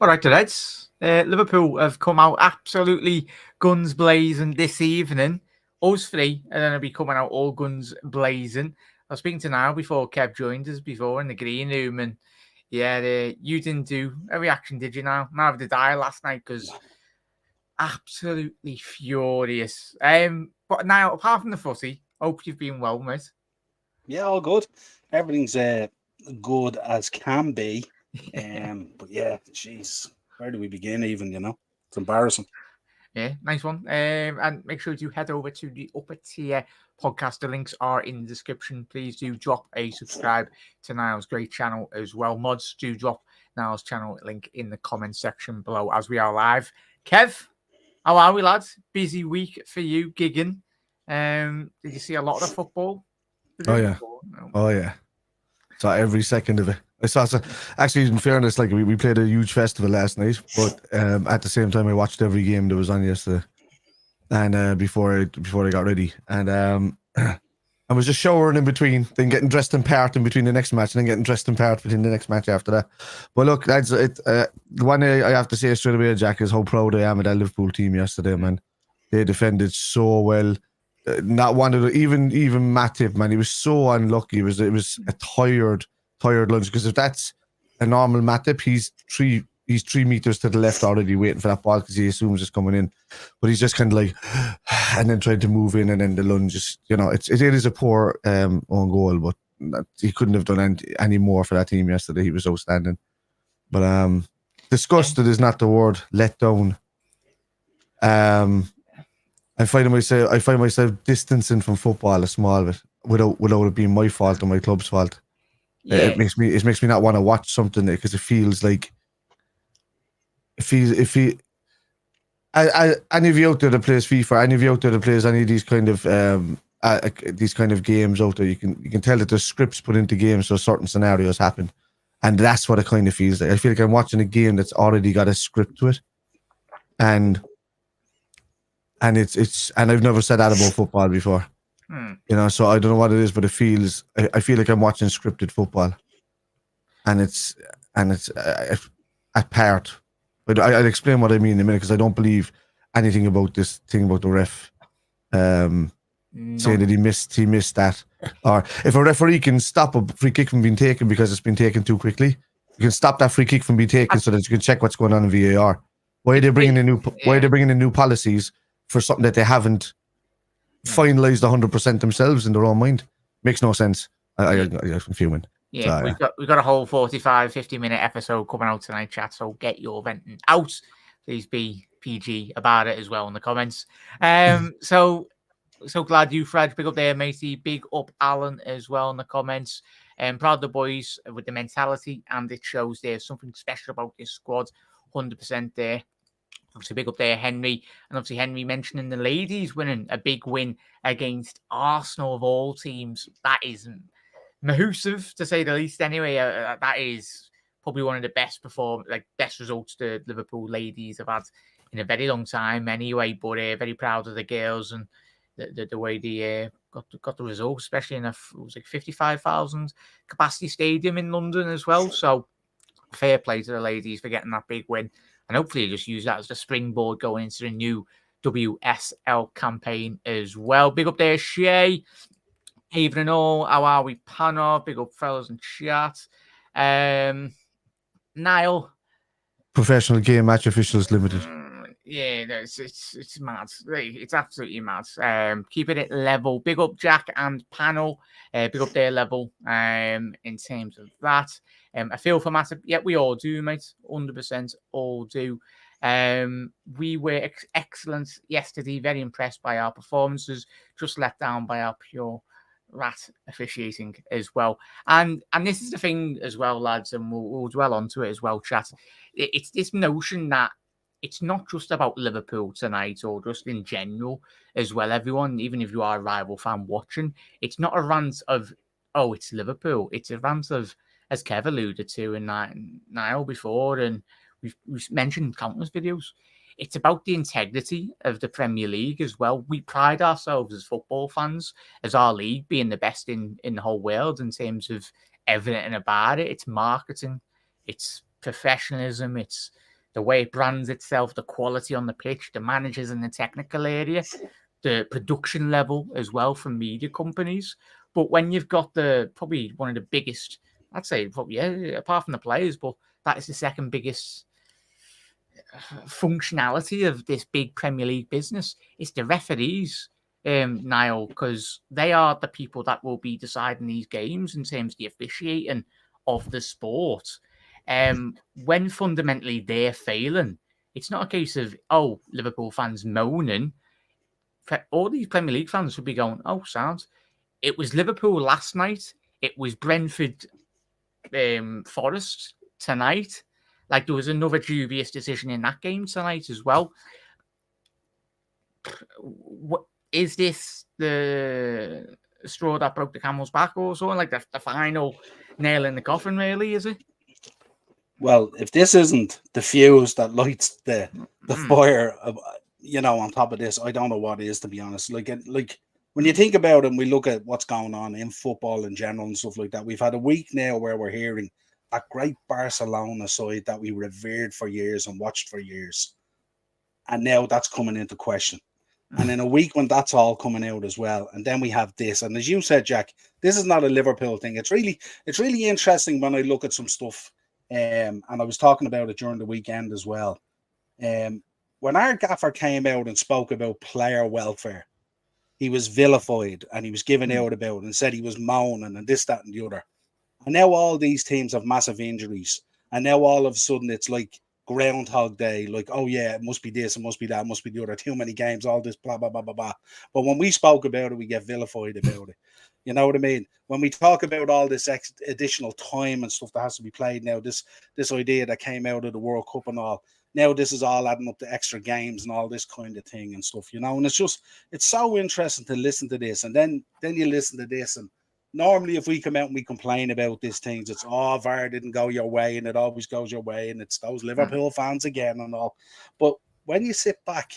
All right, lads. Liverpool have come out absolutely guns blazing this evening. Us three are going to be coming out all guns blazing. I was speaking to Niall before Kev joined us before in the green room, and you didn't do a reaction, did you? Now, neither did I last night because absolutely furious. But now, apart from the footy, hope you've been well, mate. Yeah, all good. Everything's good as can be. But yeah, jeez, where do we begin? Even it's embarrassing. Yeah, nice one. And make sure to head over to the upper tier podcast. The links are in the description. Please do drop a subscribe to Niall's great channel as well. Mods, do drop Niall's channel link in the comment section below as we are live. Kev, how are we, lads? Busy week for you, gigging. Did you see a lot of the football? Oh yeah. No. Oh yeah. Saw every second of it. I saw actually, in fairness, like we played a huge festival last night, but at the same time I watched every game that was on yesterday. And before I got ready. And I was just showering in between, then getting dressed in part in between the next match, and then getting dressed in part between the next match after that. But look, that's it. The one I have to say straight away, Jack, is how proud I am of that Liverpool team yesterday, man. They defended so well. Not one of the, even Matip, man, he was so unlucky. It was a tired lunge, because if that's a normal Matip, he's 3 meters to the left already waiting for that ball because he assumes it's coming in, but he's just kind of like and then trying to move in, and then the lunge is, it is a poor own goal, but he couldn't have done any more for that team yesterday. He was outstanding. But disgusted is not the word. Let down. I find myself distancing from football a small bit without it being my fault or my club's fault. Yeah. It makes me not want to watch something because it feels like any of you out there that plays FIFA, any of you out there that plays any of these kind of games out there, you can tell that there's scripts put into games so certain scenarios happen, and that's what it kind of feels like. I feel like I'm watching a game that's already got a script to it, and it's I've never said that about football before. So I don't know what it is, but it feels, I feel like I'm watching scripted football, and it's at part. But I'll explain what I mean in a minute, because I don't believe anything about this thing about the ref saying that he missed that. Or if a referee can stop a free kick from being taken because it's been taken too quickly, you can stop that free kick from being taken so that you can check what's going on in VAR. Why are they bringing in new policies for something that they haven't finalized 100% themselves in their own mind? Makes no sense. I'm fuming. Yeah, so, we've got a whole 50-minute episode coming out tonight, chat. So get your venting out. Please be PG about it as well in the comments. So glad you, Fred. Big up there, matey. Big up Alan as well in the comments. Proud of the boys with the mentality, and it shows there's something special about this squad. 100% there. Obviously, big up there, Henry. And obviously, Henry mentioning the ladies winning a big win against Arsenal of all teams. That is massive, to say the least. Anyway, that is probably one of the best results the Liverpool ladies have had in a very long time. Anyway, but very proud of the girls and the way they got the result, especially in a 55,000 capacity stadium in London as well. So fair play to the ladies for getting that big win, and hopefully just use that as the springboard going into the new WSL campaign as well. Big up there, Shay. Even and all, how are we, Panor? Big up, fellas in chat. Niall. Professional Game Match Officials Limited. Yeah, it's mad. It's absolutely mad. Keeping it level. Big up, Jack and Panel. Big up their level in terms of that. I feel for Matip. Yeah, we all do, mate. 100% all do. We were excellent yesterday. Very impressed by our performances. Just let down by our pure rat officiating as well. And this is the thing as well, lads, and we'll dwell onto it as well, chat. It's this notion that it's not just about Liverpool tonight or just in general as well, everyone, even if you are a rival fan watching, it's not a rant of, oh, it's Liverpool. It's a rant of, as Kev alluded to in Niall before, and we've mentioned countless videos, it's about the integrity of the Premier League as well. We pride ourselves as football fans, as our league being the best in the whole world in terms of everything about it. It's marketing, it's professionalism, it's the way it brands itself, the quality on the pitch, the managers in the technical area, the production level as well from media companies. But when you've got probably one of the biggest, I'd say probably, apart from the players, but that is the second biggest functionality of this big Premier League business. It's the referees, Niall, because they are the people that will be deciding these games in terms of the officiating of the sport. When fundamentally they're failing, it's not a case of, Liverpool fans moaning. All these Premier League fans would be going, sounds. It was Liverpool last night. It was Brentford Forest tonight. Like, there was another dubious decision in that game tonight as well. What is this, the straw that broke the camel's back or something? Like the final nail in the coffin, really, is it? Well, if this isn't the fuse that lights the fire, on top of this, I don't know what is, to be honest. Like when you think about it and we look at what's going on in football in general and stuff like that, we've had a week now where we're hearing that great Barcelona side that we revered for years and watched for years. And now that's coming into question. And in a week when that's all coming out as well, and then we have this. And as you said, Jack, this is not a Liverpool thing. It's really interesting when I look at some stuff. And I was talking about it during the weekend as well. When our gaffer came out and spoke about player welfare, he was vilified and he was given out about it and said he was moaning and this, that, and the other. And now all these teams have massive injuries. And now all of a sudden it's like Groundhog Day, like, oh yeah, it must be this, it must be that, it must be the other, too many games, all this, blah, blah, blah, blah, blah. But when we spoke about it, we get vilified about it. You know what I mean? When we talk about all this additional time and stuff that has to be played now, this idea that came out of the World Cup and all, now this is all adding up to extra games and all this kind of thing and stuff, and it's so interesting to listen to this. And then you listen to this, and normally if we come out and we complain about these things, it's, VAR didn't go your way and it always goes your way and it's those Liverpool fans again and all. But when you sit back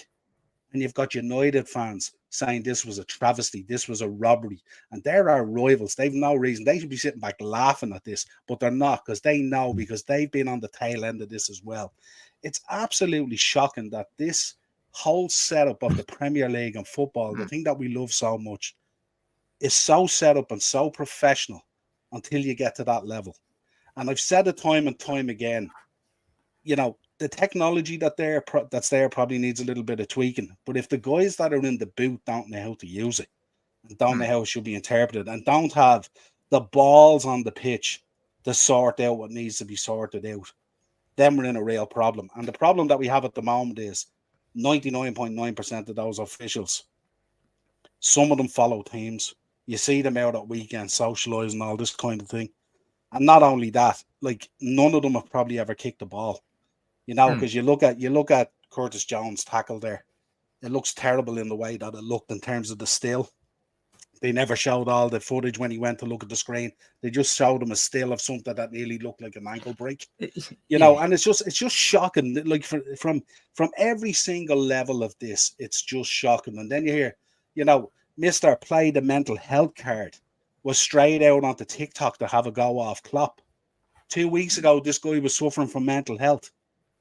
and you've got United fans saying this was a travesty, this was a robbery, and they're our rivals, they've no reason, they should be sitting back laughing at this, but they're not, because they know, because they've been on the tail end of this as well. It's absolutely shocking that this whole setup of the Premier League and football, the thing that we love so much, is so set up and so professional until you get to that level. And I've said it time and time again, the technology that's there probably needs a little bit of tweaking. But if the guys that are in the booth don't know how to use it, and don't know how it should be interpreted, and don't have the balls on the pitch to sort out what needs to be sorted out, then we're in a real problem. And the problem that we have at the moment is 99.9% of those officials, some of them follow teams. You see them out at weekends, socialising, all this kind of thing. And not only that, like, none of them have probably ever kicked the ball. Because you look at Curtis Jones' tackle there. It looks terrible in the way that it looked in terms of the still. They never showed all the footage when he went to look at the screen. They just showed him a still of something that nearly looked like an ankle break. And it's just shocking. Like, from every single level of this, it's just shocking. And then you hear, Mr. Play the mental health card was straight out onto TikTok to have a go off Klopp. 2 weeks ago, this guy was suffering from mental health.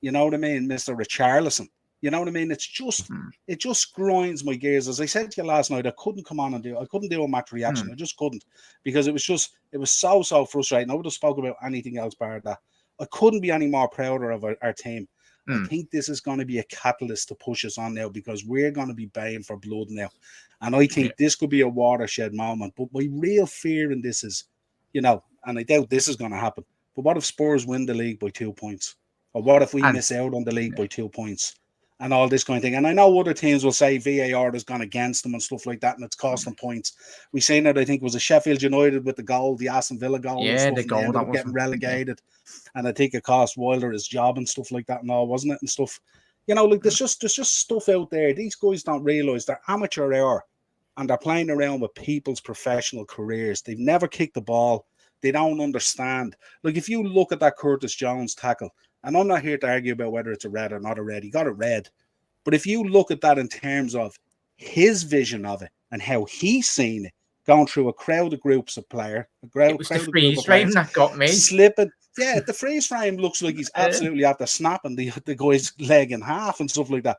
You know what I mean? Mr. Richarlison. You know what I mean? It's just, it just grinds my gears. As I said to you last night, I couldn't come on and I couldn't do a match reaction. I just couldn't, because it was so frustrating. I would have spoken about anything else bar that. I couldn't be any more prouder of our team. I think this is going to be a catalyst to push us on now, because we're going to be baying for blood now. And I think this could be a watershed moment. But my real fear in this is, and I doubt this is going to happen, but what if Spurs win the league by 2 points? Or what if we miss out on the league by 2 points? And all this kind of thing. And I know other teams will say VAR has gone against them and stuff like that, and it's cost them points. We seen it, I think it was a Sheffield United with the goal, the Aston Villa goal, and stuff, the goal that was getting relegated. And I think it cost Wilder his job and stuff like that and all, wasn't it? And stuff. There's just stuff out there. These guys don't realise they're amateur hour and they're playing around with people's professional careers. They've never kicked the ball. They don't understand. Like, if you look at that Curtis Jones tackle, and I'm not here to argue about whether it's a red or not a red. He got a red. But if you look at that in terms of his vision of it and how he's seen it, going through a crowd of groups of players, it was the freeze frame that got me. Slipping, Yeah, the freeze frame looks like he's absolutely after snapping the guy's leg in half and stuff like that.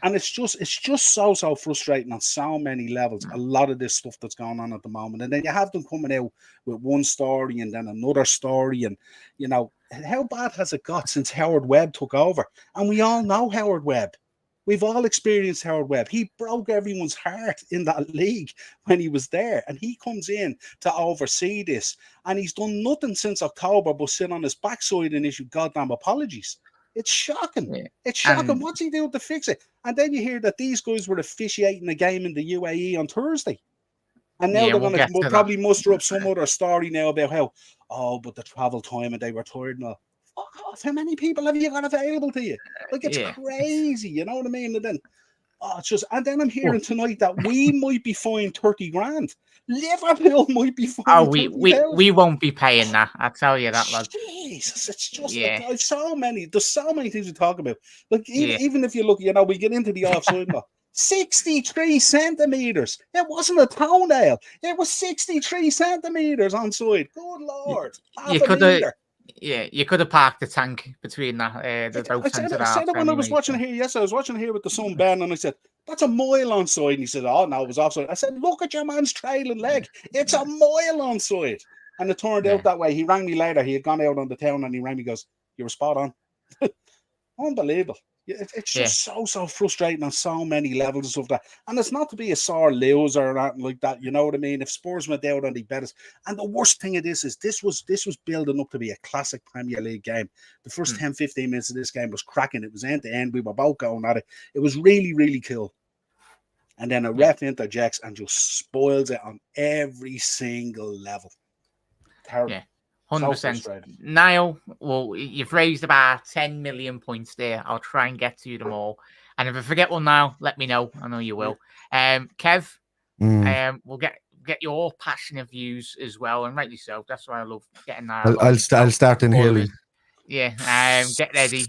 And it's just so frustrating on so many levels. A lot of this stuff that's going on at the moment, and then you have them coming out with one story and then another story, and you know, how bad has it got since Howard Webb took over? And we all know Howard Webb. We've all experienced Howard Webb. He broke everyone's heart in that league when he was there, and he comes in to oversee this, and he's done nothing since October but sit on his backside and issue goddamn apologies. It's shocking. Yeah. It's shocking. What's he doing to fix it? And then you hear that these guys were officiating a game in the UAE on Thursday. And now they're going to probably muster up some other story now about how, but the travel time and they were tired and all. Fuck off. How many people have you got available to you? Like, it's crazy. You know what I mean? And then, it's just, and then I'm hearing tonight that we might be fined 30 grand. Liverpool might be fined. We won't be paying that. I tell you that, lad. Jesus, it's just like, there's so many things to talk about. Like, even if you look, you know, we get into the offside now. 63 centimeters. It wasn't a toenail. It was 63 centimeters onside. Good Lord. You could have parked the tank between that. I said it when I was watching here. Yes, I was watching here with the son Ben, and I said, "That's a mile onside." And he said, "Oh no, it was offside." I said, "Look at your man's trailing leg. It's a mile onside." And it turned out that way. He rang me later. He had gone out on the town, and he rang me. Goes, "You were spot on." Unbelievable. It's just so frustrating on so many levels and stuff like that. And it's not to be a sore loser or anything like that. You know what I mean? If Spurs went out on the betters, and the worst thing of this is this was building up to be a classic Premier League game. The first 10-15 minutes of this game was cracking. It was end to end. We were both going at it. It was really, really cool. And then a ref interjects and just spoils it on every single level. Terrible. Yeah. 100%. Niall, well, you've raised about 10 million points there. I'll try and get to them all. And if I forget one now, let me know. I know you will. Kev, we'll get your passionate views as well, and rightly so. That's why I love getting that. I'll start in Haley. Yeah, get ready.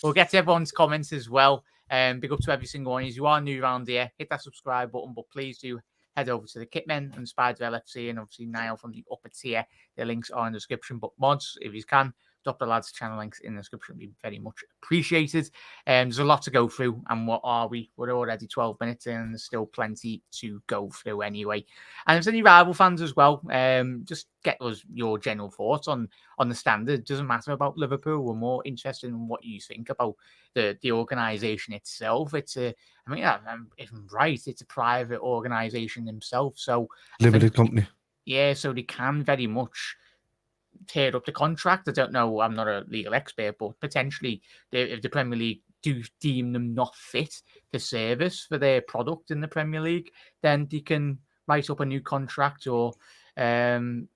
We'll get to everyone's comments as well. Big up to every single one. If you are new around here, hit that subscribe button, but please do head over to the Kitmen and Spider LFC, and obviously Niall from the upper tier. The links are in the description. But mods, if you can, drop the lads' channel links in the description. It'd be very much appreciated. There's a lot to go through, and what are we? We're already 12 minutes in, and there's still plenty to go through anyway. And if there's any rival fans as well, just get us your general thoughts on the standard. It doesn't matter about Liverpool. We're more interested in what you think about the organisation itself. It's if I'm right, it's a private organisation themselves. So limited company. Yeah, so they can very much tear up the contract. I don't know. I'm not a legal expert, but potentially, if the Premier League do deem them not fit for service for their product in the Premier League, then they can write up a new contract or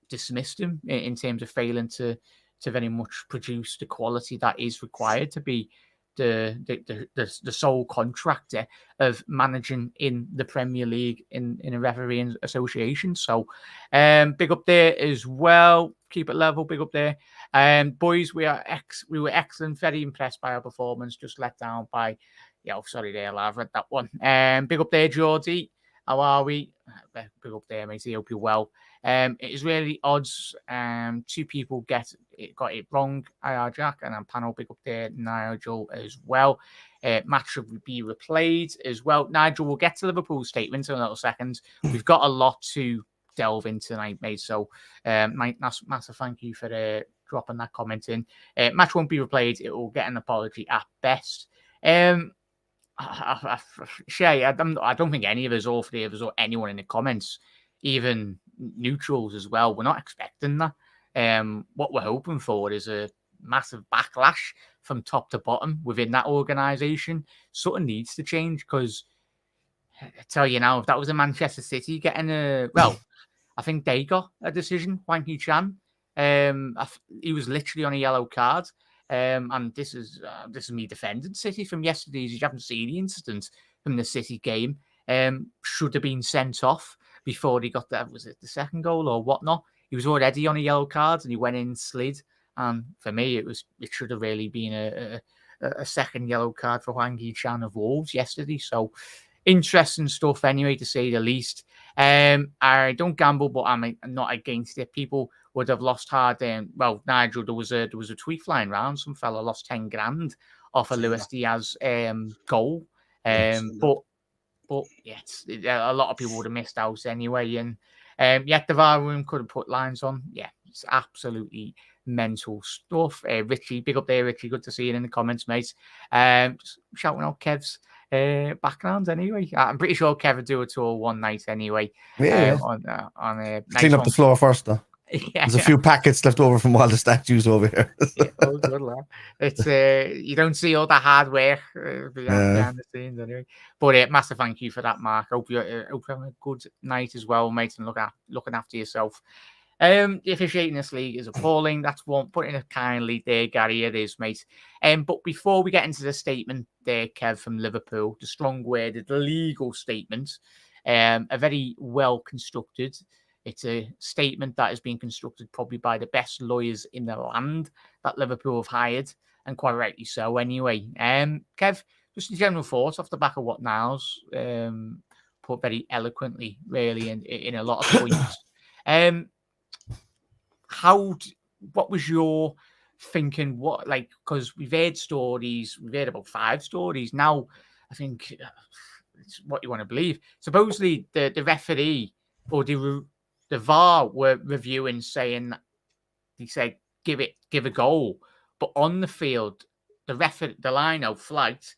dismiss them in terms of failing to very much produce the quality that is required to be the sole contractor of managing in the Premier League in a refereeing association. So big up there as well. Keep it level. Big up there. Boys, we were excellent. Very impressed by our performance. Just let down by sorry there, I've read that one. Big up there, Geordie. How are we? Big up there, mate. I hope you're well. It is really odds. Two people got it wrong. IR Jack and panel. Big up there, Nigel as well. Match should be replayed as well. Nigel, we'll get to Liverpool's statement in a little second. We've got a lot to delve into tonight, mate. So, massive thank you for dropping that comment in. Match won't be replayed. It will get an apology at best. Shay, I don't think any of us, all three of us, or anyone in the comments, even neutrals as well, we're not expecting that. What we're hoping for is a massive backlash from top to bottom within that organisation. Something needs to change, because I tell you now, if that was a Manchester City getting I think they got a decision. Wanky Chan, he was literally on a yellow card. And this is me defending City from yesterday. You haven't seen the incident from the City game. Should have been sent off before he got that. Was it the second goal or whatnot? He was already on a yellow card and he went in, slid. And for me, it should have really been a second yellow card for Wanky Chan of Wolves yesterday. So interesting stuff anyway, to say the least. I don't gamble, but I'm not against it. People would have lost hard. Well, Nigel, there was a tweet flying around. Some fella lost 10 grand off a Luis Diaz goal. But yeah, a lot of people would have missed out anyway. And yet the VAR room could have put lines on. Yeah, it's absolutely mental stuff. Richie, big up there, Richie. Good to see you in the comments, mate. Just shouting out Kev's background anyway. I'm pretty sure Kev would do a tour one night anyway. On a clean up the floor first, though. There's a few packets left over from all the statues over here. Oh, good lad. It's you don't see all the hard work behind the scenes anyway. But massive thank you for that, Mark. Hope you're having a good night as well, mate, and looking after yourself. The officiating this league is appalling. That's one. Putting it kindly there, Gary. It is, mate. But before we get into the statement there, Kev from Liverpool, the strong-worded legal statement, a very well constructed. It's a statement that has been constructed probably by the best lawyers in the land that Liverpool have hired, and quite rightly so anyway. Kev, just a general thoughts off the back of what Niles put very eloquently, really, in a lot of points. What was your thinking? Because we've heard stories, we've heard about 5 stories. Now, I think it's what you want to believe. Supposedly, the referee or the VAR were reviewing, saying he said give a goal, but on the field, the line out flagged,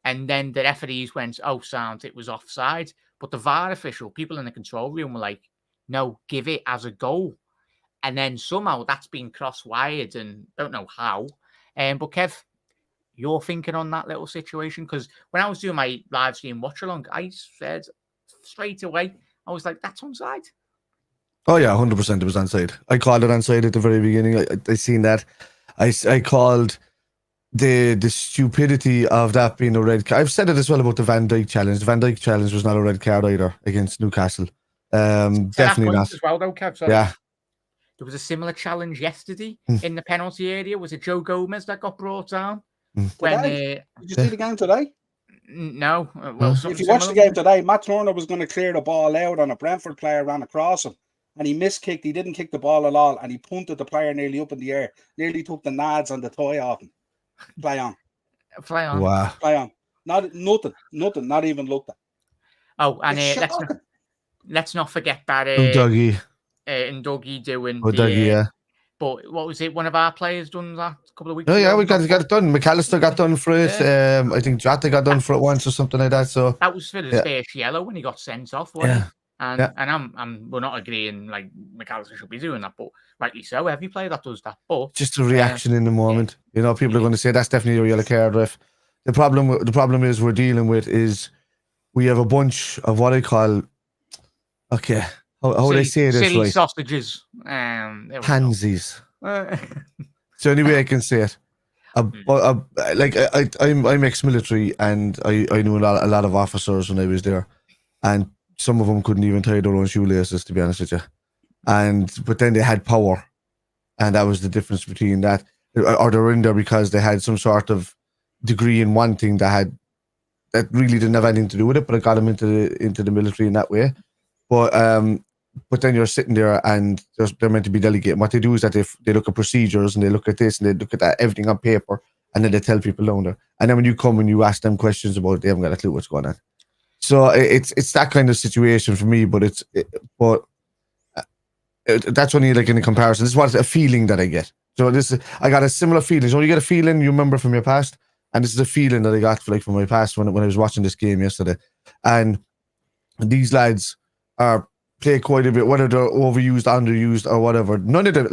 and then the referees went, "Oh, sound, it was offside." But the VAR official, people in the control room, were like, "No, give it as a goal." And then somehow that's been cross-wired, and don't know how. But Kev, your thinking on that little situation? Because when I was doing my live stream watch along, I said straight away, I was like, "That's onside." Oh yeah, 100% it was onside. I called it onside at the very beginning. I seen that. I called the stupidity of that being a red card. I've said it as well about the Van Dijk challenge. The Van Dijk challenge was not a red card either against Newcastle. Definitely not. As well, though, Kev. Sorry. Yeah. There was a similar challenge yesterday in the penalty area. Was it Joe Gomez that got brought down? Did you see the game today? No. Well, if you watch the game today, Matt Turner was going to clear the ball out, and a Brentford player ran across him, and he miskicked. He didn't kick the ball at all, and he punted the player nearly up in the air, nearly took the nads and the toy off him. Play on. Wow. Play on. Nothing. Not even looked at. Oh, and let's not forget that Dougie. And Dougie doing Dougie, yeah. But what was it? One of our players done that a couple of weeks ago? Yeah, we got it done. McAllister got done for it. I think Jota got done for it once or something like that. So that was for his first yellow when he got sent off, wasn't it? And we're not agreeing like McAllister should be doing that, but rightly so. Every player that does that, but just a reaction in the moment. You know, people are going to say that's definitely a yellow card ref. The problem is we're dealing with is we have a bunch of what I call how would I say this silly right? Sausages. Pansies. It's the only way I can say it. I'm ex-military, and I knew a lot of officers when I was there, and some of them couldn't even tie their own shoelaces, to be honest with you. But then they had power, and that was the difference between that. Or they were in there because they had some sort of degree in one thing that really didn't have anything to do with it, but it got them into the military in that way. But then you're sitting there and they're meant to be delegating. What they do is that they look at procedures and they look at this and they look at that, everything on paper, and then they tell people down there. And then when you come and you ask them questions about it, they haven't got a clue what's going on. So it's that kind of situation for me. But that's only like in a comparison. This is what a feeling that I get. So I got a similar feeling. So you get a feeling you remember from your past, and this is a feeling that I got from my past when I was watching this game yesterday. And these lads play quite a bit, whether they're overused, underused, or whatever. None of them,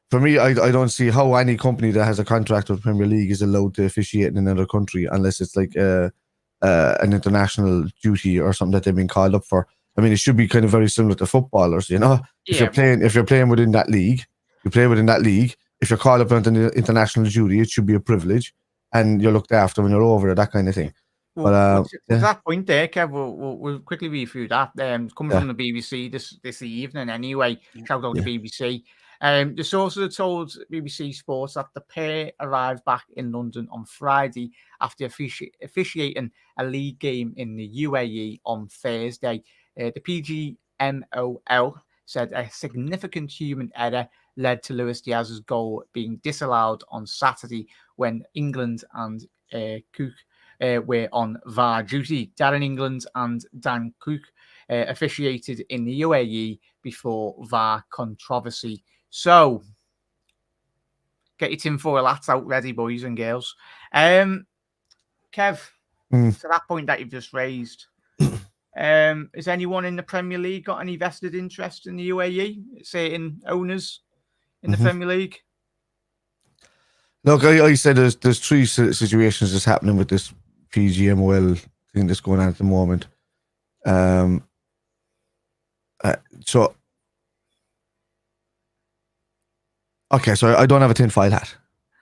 for me, I don't see how any company that has a contract with Premier League is allowed to officiate in another country unless it's like an international duty or something that they've been called up for. I mean, it should be kind of very similar to footballers, you know. If you're playing within that league, you play within that league. If you're called up on an international duty, it should be a privilege, and you're looked after when you're over it, that kind of thing. Well, to that point there, Kev, we'll quickly read through that. Coming from the BBC this evening anyway. Shout out to BBC. The sources have told BBC Sports that the pair arrived back in London on Friday after officiating a league game in the UAE on Thursday. The PGMOL said a significant human error led to Luis Diaz's goal being disallowed on Saturday when England and Cook were on VAR duty. Darren England and Dan Cook officiated in the UAE before VAR controversy. So, get your tinfoil hats out ready, boys and girls. Kev, to that point that you've just raised, has anyone in the Premier League got any vested interest in the UAE? Certain owners in the Premier League? Look, I said there's three situations that's happening with this PGMOL thing that's going on at the moment. So I don't have a tinfoil hat.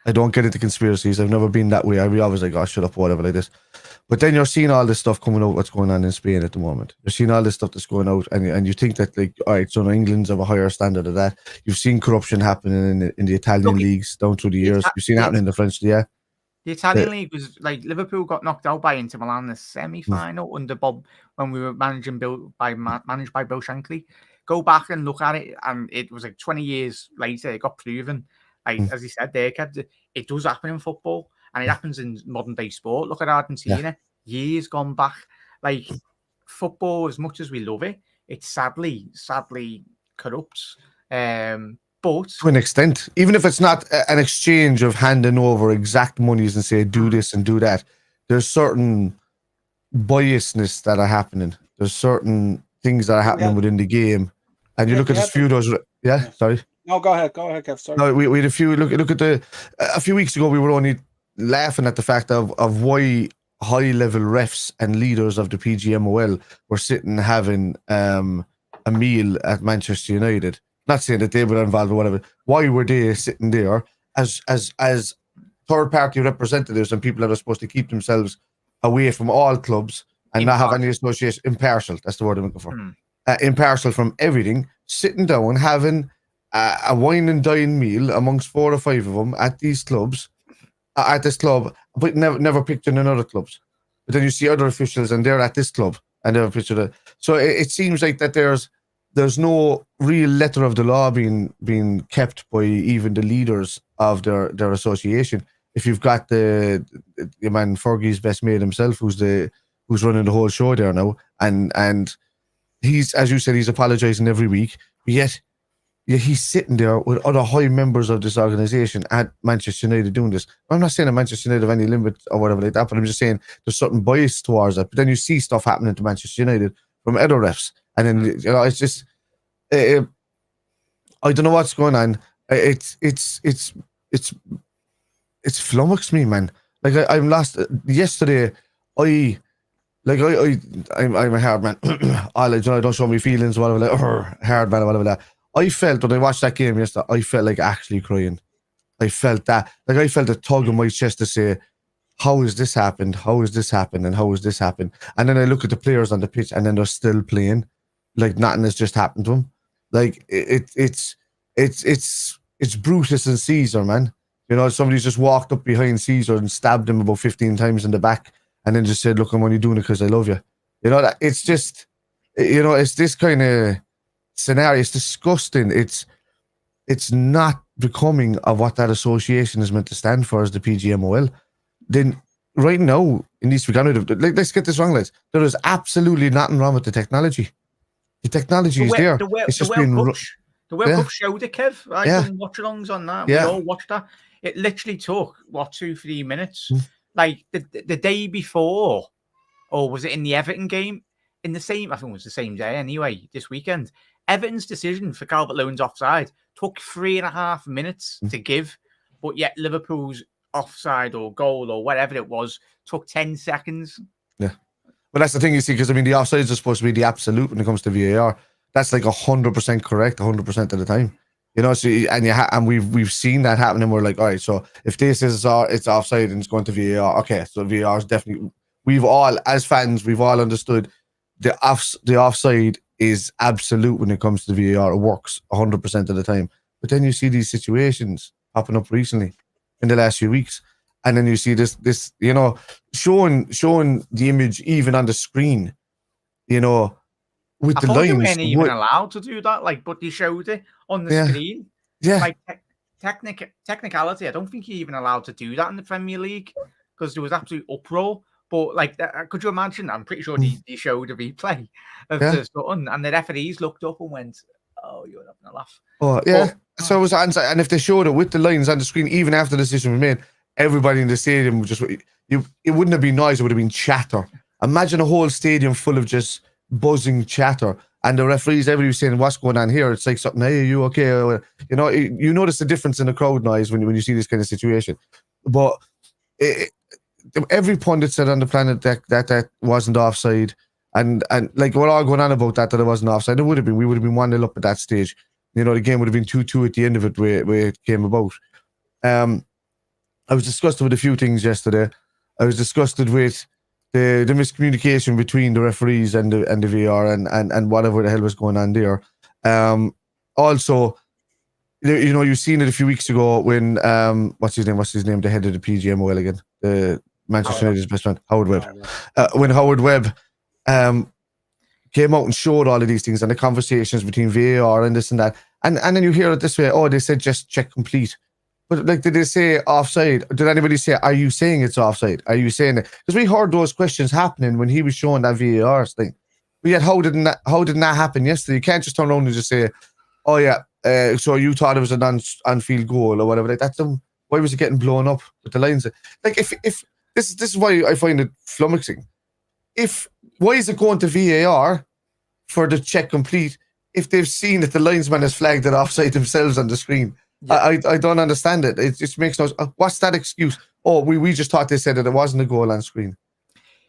I don't get into conspiracies. I've never been that way. I'd be always like, oh, shut up, whatever, like this. But then you're seeing all this stuff coming out, what's going on in Spain at the moment. You're seeing all this stuff that's going out, and you think that, like, all right, so England's of a higher standard of that. You've seen corruption happening in the Italian leagues down through the years. You've seen it happening in the French, yeah. The Italian league was like Liverpool got knocked out by Inter Milan in the semi-final under Bob when we were managed by Bill Shankly. Go back and look at it, and it was like 20 years later, it got proven. Like as he said there, it does happen in football, and it happens in modern day sport. Look at Argentina, years gone back. Like football, as much as we love it, it's sadly corrupt. But to an extent, even if it's not an exchange of handing over exact monies and say do this and do that, there's certain biasness that are happening. There's certain things that are happening within the game, and you look at this few of those. Yeah, sorry. No, go ahead, Kev. Sorry. No, we had a few. Look at a few weeks ago, we were only laughing at the fact of why high level refs and leaders of the PGMOL were sitting having a meal at Manchester United. Not saying that they were involved or whatever. Why were they sitting there as third party representatives and people that are supposed to keep themselves away from all clubs and not have any association? Impartial. That's the word I'm looking for. Impartial from everything. Sitting down having a wine and dine meal amongst 4 or 5 of them at these clubs, at this club, but never pictured in other clubs. But then you see other officials and they're at this club and they're pictured it. So it seems like that there's no real letter of the law being kept by even the leaders of their association. If you've got the man Fergie's best mate himself, who's running the whole show there now, and he's, as you said, he's apologizing every week, yet he's sitting there with other high members of this organization at Manchester United doing this. I'm not saying that Manchester United have any limit or whatever like that, but I'm just saying there's certain bias towards it. But then you see stuff happening to Manchester United from other refs, and then it's just I don't know what's going on. It's flummoxed me, man. Like I'm lost. Yesterday, I'm a hard man. I don't show me feelings, whatever. Like, hard man, whatever. That. I felt when I watched that game yesterday, I felt like actually crying. I felt that, like I felt a tug in my chest to say, how has this happened? How has this happened? And how has this happened? And then I look at the players on the pitch, and then they're still playing, like nothing has just happened to them. Like it's Brutus and Caesar, man. You know, somebody's just walked up behind Caesar and stabbed him about 15 times in the back, and then just said, "Look, I'm only doing it because I love you." You know, that it's just, you know, it's this kind of scenario. It's disgusting. It's not becoming of what that association is meant to stand for as the PGMOL. Then right now, it needs to be gone. Like, let's get this wrong, lads. There is absolutely nothing wrong with the technology. The technology is there. It's just been the World Cup showed it, Kev. I've done watch-alongs on that. We all watched that. It literally took 2-3 minutes. Like the day before, or was it in the Everton game? In the same, I think it was the same day anyway. This weekend, Everton's decision for Calvert-Lewin's offside took 3.5 minutes to give, but yet Liverpool's offside or goal or whatever it was took 10 seconds. Yeah. Well, that's the thing, you see, because I mean, the offsides are supposed to be the absolute when it comes to VAR. That's like 100% correct 100% of the time. You know, so and we've seen that happen, and we're like, all right, so if this is it's offside and it's going to VAR, okay, so VAR is definitely. We've all, as fans, we've all understood the offside is absolute when it comes to VAR. It works 100% of the time. But then you see these situations popping up recently in the last few weeks, and then you see this, you know, showing the image even on the screen, you know, with I the thought they lines. weren't even allowed to do that, like, but they showed it on the screen. Yeah. Like, technicality, I don't think you're even allowed to do that in the Premier League because there was absolute uproar. But, like, could you imagine? I'm pretty sure they showed a replay of the Sutton, and the referees looked up and went, "Oh, you're having a laugh." Oh, yeah. So it was, and if they showed it with the lines on the screen, even after the decision was made, everybody in the stadium would just, it wouldn't have been noise, it would have been chatter. Imagine a whole stadium full of just buzzing chatter, and the referees, everybody was saying, "What's going on here?" It's like something, "Hey, are you okay?" You notice the difference in the crowd noise when you see this kind of situation. But every pundit said on the planet that wasn't offside, and like we're all going on about that it wasn't offside. It would have been. We would have been 1-0 up at that stage. The game would have been 2-2 at the end of it, where it came about. I was disgusted with a few things yesterday. I was disgusted with the miscommunication between the referees and the VAR and whatever the hell was going on there. Also, you've seen it a few weeks ago when what's his name, the head of the PGMOL again, the Manchester United's best friend, Howard Webb. When Howard Webb came out and showed all of these things and the conversations between VAR and this and that, and then you hear it this way: "Oh, they said just check complete." But like, did they say offside? Did anybody say, "Are you saying it's offside? Are you saying it?" Because we heard those questions happening when he was showing that VAR thing. But yet, how didn't that happen yesterday? You can't just turn around and just say, "Oh yeah, so you thought it was an on-field goal or whatever." Like, that's why was it getting blown up with the lines? Like, if this is why I find it flummoxing. Why is it going to VAR for the check complete if they've seen that the linesman has flagged it offside themselves on the screen? Yeah. I don't understand it. It just makes no. What's that excuse? Oh, we just thought they said that it wasn't a goal on screen.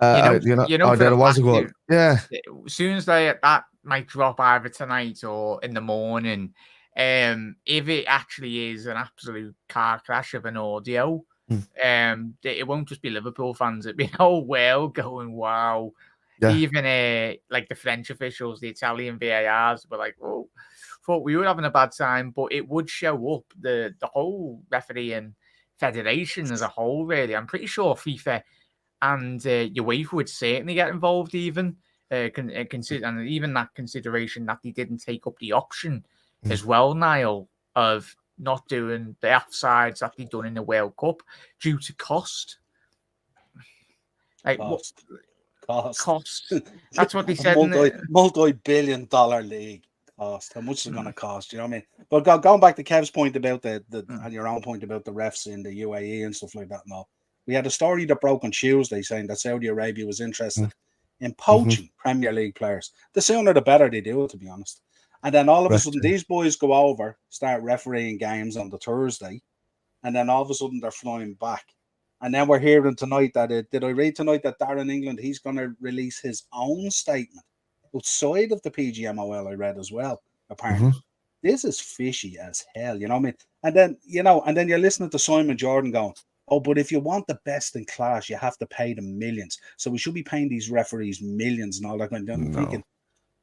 That it was a goal. Yeah. As soon as that might drop either tonight or in the morning, if it actually is an absolute car crash of an audio, it won't just be Liverpool fans. It'll be the whole world going, "Wow." Yeah. Even like the French officials, the Italian VARs were like, "Oh, thought we were having a bad time," but it would show up the whole refereeing federation as a whole. Really, I'm pretty sure FIFA and UEFA would certainly get involved, even consider, and even that consideration that they didn't take up the option as well, Niall, of not doing the offsides that they've done in the World Cup due to cost. Like cost. That's what they said. Multi-billion-dollar league cost. How much is it going to cost? You know what I mean? But going back to Kev's point about and your own point about the refs in the UAE and stuff like that. No, we had a story that broke on Tuesday saying that Saudi Arabia was interested in poaching Premier League players. The sooner the better they do it, to be honest. And then all of a sudden, these boys go over, start refereeing games on the Thursday, and then all of a sudden they're flying back. And then we're hearing tonight that did I read tonight that Darren England, he's going to release his own statement outside of the PGMOL, I read as well, apparently. This is fishy as hell, you know what I mean? And then, and then you're listening to Simon Jordan going, "Oh, but if you want the best in class, you have to pay them millions. So we should be paying these referees millions and all that kind of thing." Thinking,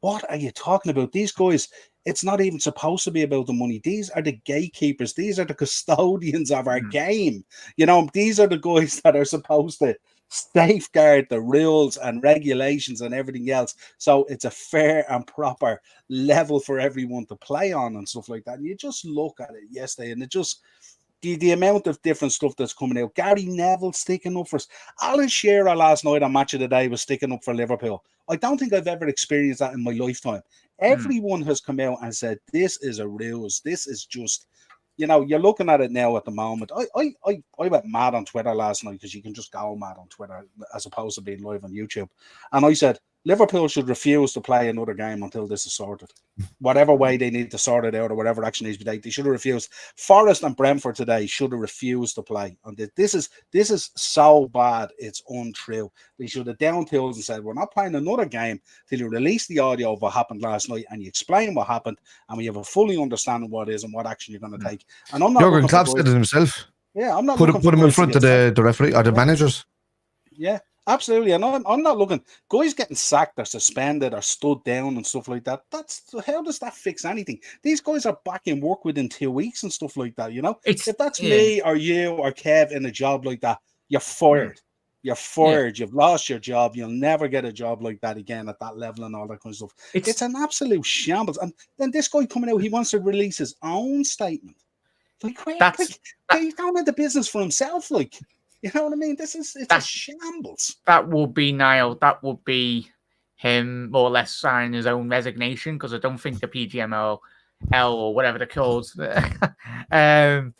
what are you talking about? These guys, it's not even supposed to be about the money. These are the gatekeepers. These are the custodians of our game. These are the guys that are supposed to safeguard the rules and regulations and everything else. So it's a fair and proper level for everyone to play on and stuff like that. And you just look at it yesterday and it just... The amount of different stuff that's coming out. Gary Neville sticking up for us. Alan Shearer last night on Match of the Day was sticking up for Liverpool. I don't think I've ever experienced that in my lifetime. Everyone has come out and said, this is a ruse. This is just, you're looking at it now at the moment. I went mad on Twitter last night because you can just go mad on Twitter as opposed to being live on YouTube. And I said, Liverpool should refuse to play another game until this is sorted. Whatever way they need to sort it out or whatever action needs to be taken, they should have refused. Forest and Brentford today should have refused to play. And this is so bad, it's untrue. They should have down tools and said, we're not playing another game till you release the audio of what happened last night and you explain what happened and we have a fully understanding what it is and what action you're going to take. And I'm not Jurgen Klopp said it himself. Yeah, I'm not put him in front of the referee or the managers. Yeah. Absolutely, and I'm not looking. Guys getting sacked or suspended or stood down and stuff like that. How does that fix anything? These guys are back in work within 2 weeks and stuff like that. If that's me or you or Kev in a job like that, you're fired. You're fired. You've lost your job. You'll never get a job like that again at that level and all that kind of stuff. It's an absolute shambles. And then this guy coming out, he wants to release his own statement. Like, he's going into business for himself. Like, you know what I mean? It's a shambles. That would be Niall. That would be him more or less signing his own resignation, because I don't think the PGMOL or whatever they're called. Well,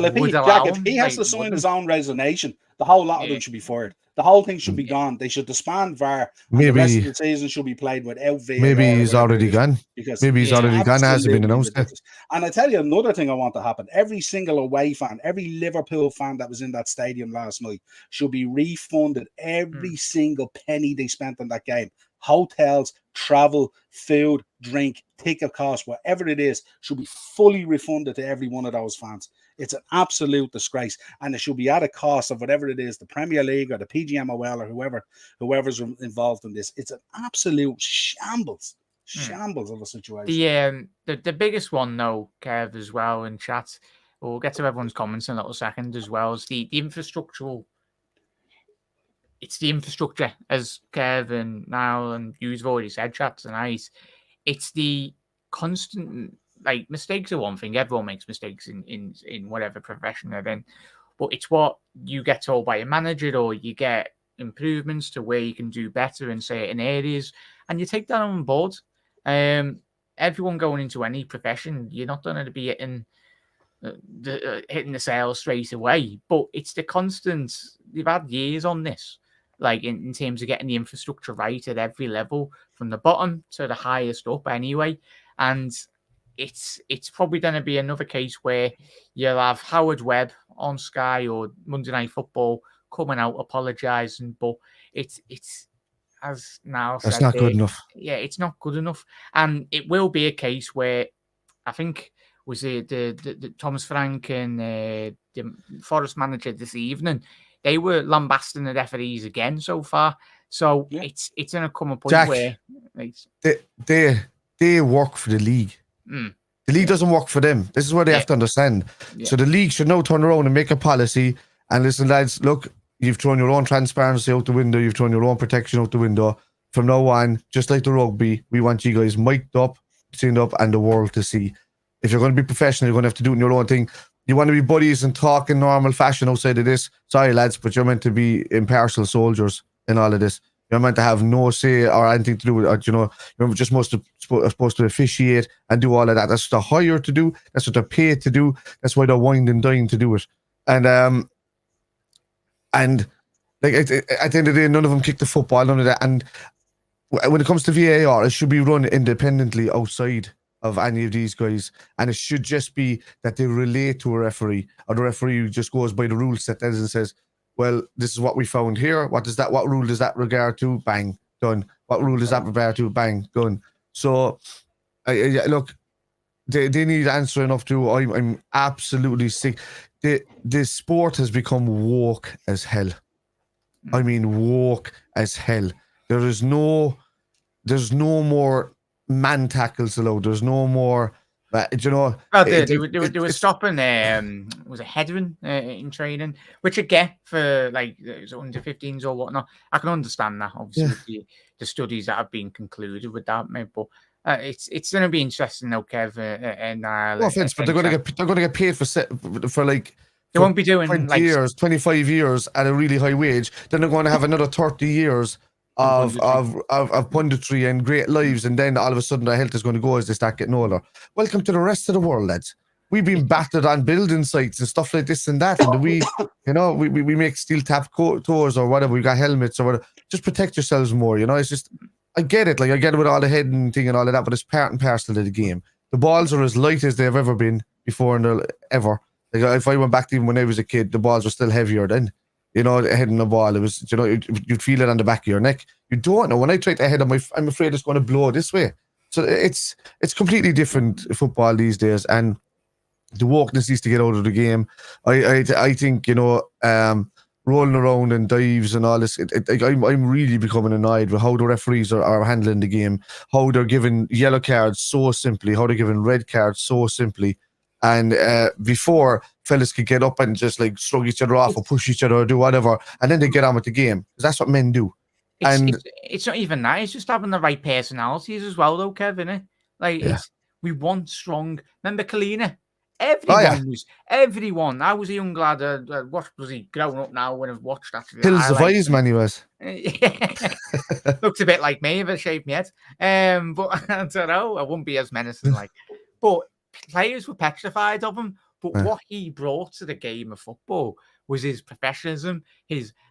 if he has to sign his own resignation, the whole lot of them should be fired. The whole thing should be gone. They should disband VAR. Maybe the rest of the season should be played without VAR. Maybe he's already gone. Maybe he's already gone. Hasn't been announced yet. And I tell you another thing I want to happen. Every single away fan, every Liverpool fan that was in that stadium last night should be refunded every single penny they spent on that game. Hotels, travel, food, drink, ticket costs, whatever it is, should be fully refunded to every one of those fans. It's an absolute disgrace, and it should be at a cost of whatever it is, the Premier League or the PGMOL or whoever's involved in this. It's an absolute shambles of a situation. The biggest one, though, Kev, as well in chat, we'll get to everyone's comments in a little second as well, is the infrastructural. It's the infrastructure, as Kev and Niall and you've already said, chat tonight. It's the constant, like, mistakes are one thing. Everyone makes mistakes in whatever profession they're in. But it's what you get told by a manager, or you get improvements to where you can do better in certain areas, and you take that on board. Everyone going into any profession, you're not going to be hitting the sales straight away. But it's the constant. You've had years on this, like in terms of getting the infrastructure right at every level, from the bottom to the highest up anyway. And it's probably going to be another case where you'll have Howard Webb on Sky or Monday Night Football coming out apologising, but it's as now said, it's not good enough. Yeah, it's not good enough, and it will be a case where I think was the Thomas Frank and the Forest manager this evening. They were lambasting the referees again so far. So it's going to come a point, Jack, where they work for the league. The league doesn't work for them. This is what they have to understand. So the league should now turn around and make a policy and listen, lads, look, you've thrown your own transparency out the window. You've thrown your own protection out the window. From now on, just like the rugby, we want you guys mic'd up, tuned up, and the world to see. If you're going to be professional, you're going to have to do it in your own thing. You want to be buddies and talk in normal fashion outside of this. Sorry, lads, but you're meant to be impartial soldiers in all of this. You're meant to have no say or anything to do with it. You're just supposed to officiate and do all of that. That's what they're hired to do. That's what they're paid to do. That's why they're wined and dined to do it. And like at the end of the day, none of them kick the football, none of that. And when it comes to VAR, it should be run independently outside of any of these guys, and it should just be that they relate to a referee, or the referee just goes by the rule set and says, well, this is what we found here. What rule does that regard to? Bang, done. What rule does that regard to? Bang, done. So look, they need answer enough to. I'm absolutely sick. The sport has become woke as hell. I mean, woke as hell. There's no more man tackles allowed. There's no more, you know. Well, they were stopping was it headering in training, which I get for like under 15s or whatnot. I can understand that, obviously, with the studies that have been concluded with that, mate. But it's going to be interesting, though, Kev. And no offense, but they're going to get paid for like. They won't be doing 20 years, 25 years at a really high wage. Then they're going to have another 30 years of punditry and great lives, and then all of a sudden their health is going to go as they start getting older. Welcome to the rest of the world, lads. We've been battered on building sites and stuff like this and that, and we make steel tap toes or whatever. We got helmets or whatever. Just protect yourselves more. You know, it's just, I get it. Like, I get it with all the heading thing and all of that, but it's part and parcel of the game. The balls are as light as they've ever been before and ever. Like, if I went back to even when I was a kid, the balls were still heavier then. You know, heading the ball, it was, you know, you'd feel it on the back of your neck. You don't know. When I try to head, I'm afraid it's going to blow this way. So it's completely different football these days, and the wokeness needs to get out of the game. I think, you know, rolling around and dives and all this. I'm really becoming annoyed with how the referees are handling the game, how they're giving yellow cards so simply, how they're giving red cards so simply. And before, fellas could get up and just like slug each other off or push each other or do whatever, and then they get on with the game. Because that's what men do. It's not even that. It's just having the right personalities as well, though, Kev, innit? Like, we want strong. Remember Kalina? Everyone. I was a young lad. I watched, was he grown up now when I've watched that. Hills of Eyes, man, he was. Looks a bit like me if I shaved my head. But I don't know. I wouldn't be as menacing like. But players were petrified of him. But what he brought to the game of football was his professionalism,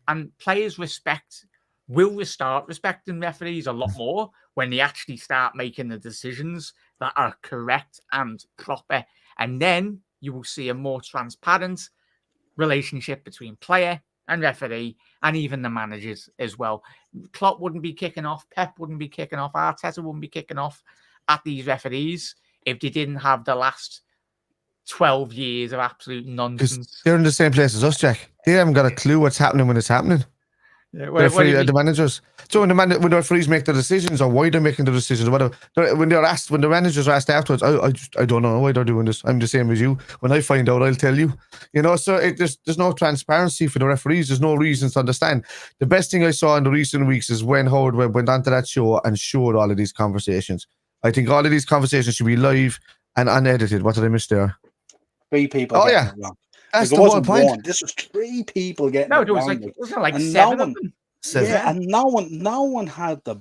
and players will start respecting referees a lot more when they actually start making the decisions that are correct and proper. And then you will see a more transparent relationship between player and referee, and even the managers as well. Klopp wouldn't be kicking off, Pep wouldn't be kicking off, Arteta wouldn't be kicking off at these referees if they didn't have the last 12 years of absolute nonsense. They're in the same place as us, Jack. They haven't got a clue what's happening when it's happening. Yeah, the managers. So when the referees make the decisions or why they're making the decisions or whatever, when the managers are asked afterwards, I don't know why they're doing this. I'm the same as you. When I find out, I'll tell you. You know, so there's no transparency for the referees. There's no reasons to understand. The best thing I saw in the recent weeks is when Howard Webb went onto that show and showed all of these conversations. I think all of these conversations should be live and unedited. What did I miss there? 3 people. Oh yeah. That's like, the whole point. One. This was 3 people getting no, it there was wrong. Wasn't it like 7 of them? Yeah, and no one had the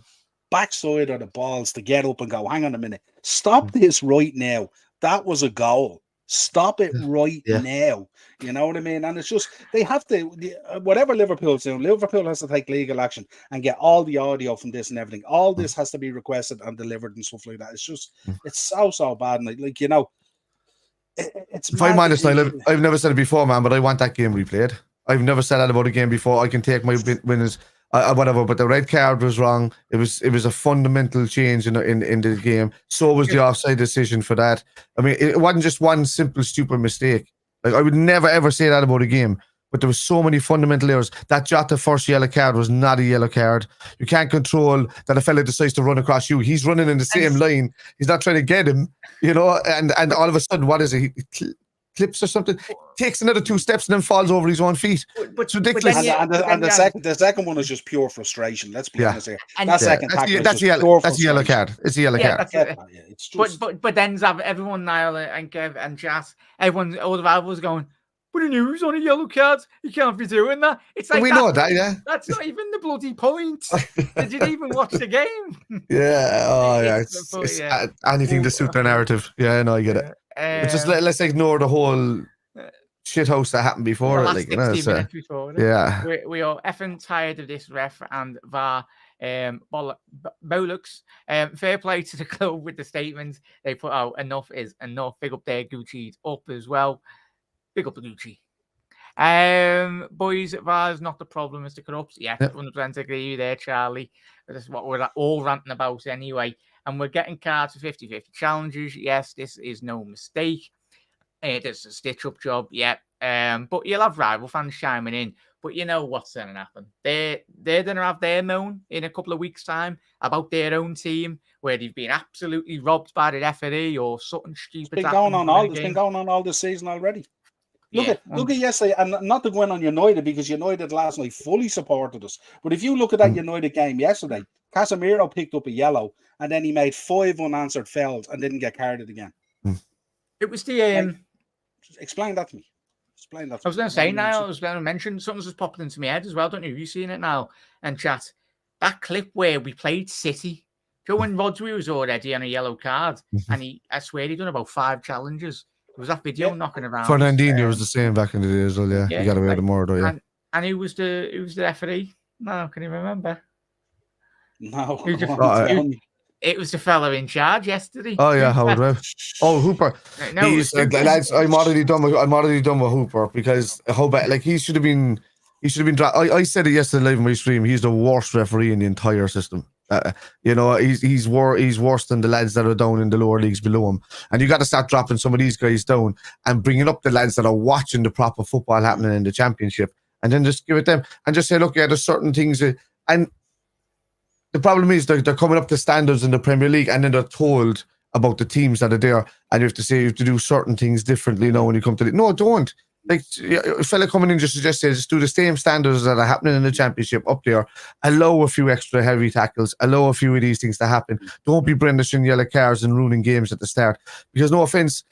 backside or the balls to get up and go, hang on a minute, stop this right now. That was a goal. Stop it right now. You know what I mean? And it's just, they have to, whatever Liverpool's doing, Liverpool has to take legal action and get all the audio from this and everything. All this has to be requested and delivered and stuff like that. It's just, it's so bad. And like, you know, it's if I'm honest, I've never said it before, man, but I want that game replayed. I've never said that about a game before. I can take my winners, whatever, but the red card was wrong. It was a fundamental change in the game. So was the offside decision for that. I mean, it wasn't just one simple, stupid mistake. Like, I would never, ever say that about a game. But there was so many fundamental errors. That Jota first yellow card was not a yellow card. You can't control that a fella decides to run across you. He's running in the same line. He's not trying to get him, you know. And all of a sudden, what is it? He clips or something. Takes another 2 steps and then falls over his own feet. But it's ridiculous. The second one is just pure frustration. Let's be honest here. That's a yellow card. It's a yellow card. It's just... But then everyone, Niall and Kev and Jas, everyone, all the rivals going, but he knew he was on a yellow card. You can't be doing that. It's like, we know that, yeah. That's not even the bloody point. Did you even watch the game? Yeah. Oh, yeah. It's anything to suit their narrative. Yeah, no, I get it. But just let's ignore the whole shithouse that happened before. The last 60 minutes before. Yeah. We are effing tired of this ref and VAR bollocks. Fair play to the club with the statements they put out. Enough is enough. Big up their Gucci's up as well. Big up the Gucci. Boys, VAR's not the problem, Mr. Corrupt. Yeah, 100% agree with you there, Charlie. That's what we're all ranting about anyway. And we're getting cards for 50-50 challenges. Yes, this is no mistake. It's a stitch-up job, yeah. But you'll have rival fans chiming in. But you know what's going to happen. They're going to have their moan in a couple of weeks' time about their own team, where they've been absolutely robbed by the referee or something stupid. It's been going on all this season already. Look at yesterday, and not to go in on United, because United last night fully supported us. But if you look at that United game yesterday, Casemiro picked up a yellow, and then he made 5 unanswered fouls and didn't get carded again. It was the explain that to me. Explain that. I was going to say now. I was going to mention something's just popping into my head as well. Don't you? Have you seen it now? And chat that clip where we played City. Do you know when Rodri was already on a yellow card, and I swear he'd done about 5 challenges. There was that video knocking around. Fernandinho was the same back in the day as well. Yeah, he got away with more though. Yeah. And who was the referee? No, can you remember? No. It was the fella in charge yesterday. Oh yeah, Howard Webb. Oh, Hooper. No, lads, I'm already done with Hooper, because he should have been I said it yesterday live in my stream. He's the worst referee in the entire system. You know, he's worse than the lads that are down in the lower leagues below him. And you got to start dropping some of these guys down and bringing up the lads that are watching the proper football happening in the championship, and then just give it them and just say, look, yeah, there's certain things and the problem is they're coming up to standards in the Premier League, and then they're told about the teams that are there, and you have to say you have to do certain things differently. When you come to no, don't. Like a fella coming in just do the same standards that are happening in the championship up there. Allow a few extra heavy tackles. Allow a few of these things to happen. Don't be brandishing yellow cards and ruining games at the start. Because no offense,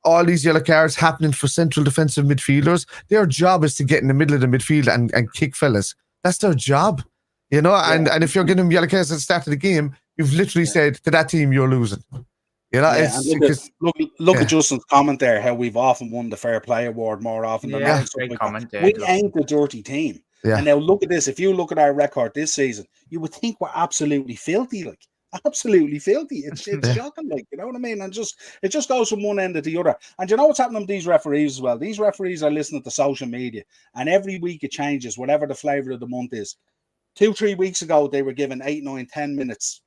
all these yellow cards happening for central defensive midfielders. Their job is to get in the middle of the midfield and kick fellas. That's their job, And if you're getting them yellow cards at the start of the game, you've literally said to that team you're losing. Look at Justin's comment there, how we've often won the Fair Play Award more often than not. Great comment there, we ain't the dirty team. Yeah. And now look at this. If you look at our record this season, you would think we're absolutely filthy, absolutely filthy. It's shocking, you know what I mean? And it just goes from one end to the other. And you know what's happening with these referees as well? These referees are listening to social media, and every week it changes, whatever the flavour of the month is. 2-3 weeks ago, they were given 8, 9, 10 minutes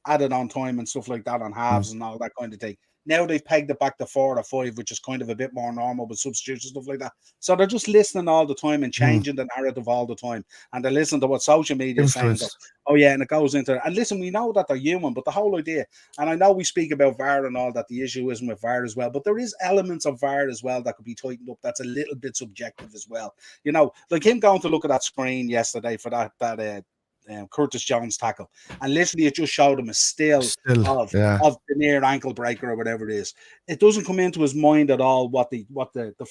added on time and stuff like that on halves and all that kind of thing. Now they've pegged it back to 4 or 5, which is kind of a bit more normal with substitutes and stuff like that. So they're just listening all the time and changing the narrative all the time. And they listen to what social media is saying. And it goes into it. And listen, we know that they're human, but the whole idea, and I know we speak about VAR and all that, the issue isn't with VAR as well, but there is elements of VAR as well that could be tightened up. That's a little bit subjective as well. Like him going to look at that screen yesterday for that Curtis Jones tackle, and literally it just showed him a still of the near ankle breaker or whatever it is. It doesn't come into his mind at all what the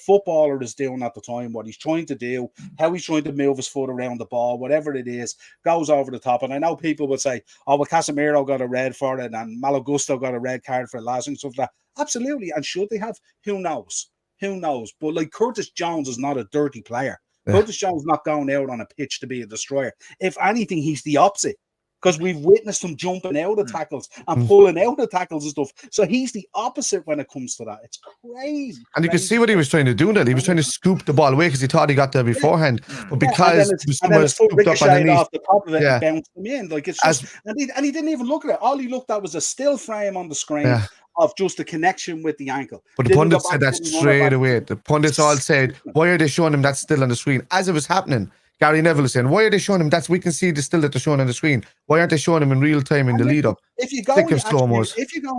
footballer is doing at the time, what he's trying to do, how he's trying to move his foot around the ball, whatever it is, goes over the top. And I know people would say, oh, well, Casemiro got a red for it and Malo Gusto got a red card for it last and stuff like that. Absolutely. And should they have? Who knows? But like, Curtis Jones is not a dirty player. Curtis Jones not going out on a pitch to be a destroyer. If anything, he's the opposite, because we've witnessed him jumping out of tackles and pulling out of tackles and stuff. So he's the opposite when it comes to that. It's crazy. And you can see what he was trying to do there. He was trying to scoop the ball away because he thought he got there beforehand. But because his foot ricocheted off the top of it and bounced him in. Like, it's just, and he didn't even look at it. All he looked at was a still frame on the screen of just the connection with the ankle. But the pundits said that straight away. The pundits all said, why are they showing him that still on the screen? As it was happening, Gary Neville is saying, why are they showing him that? We can see the still that they're showing on the screen. Why aren't they showing him in real time in the lead up? If you go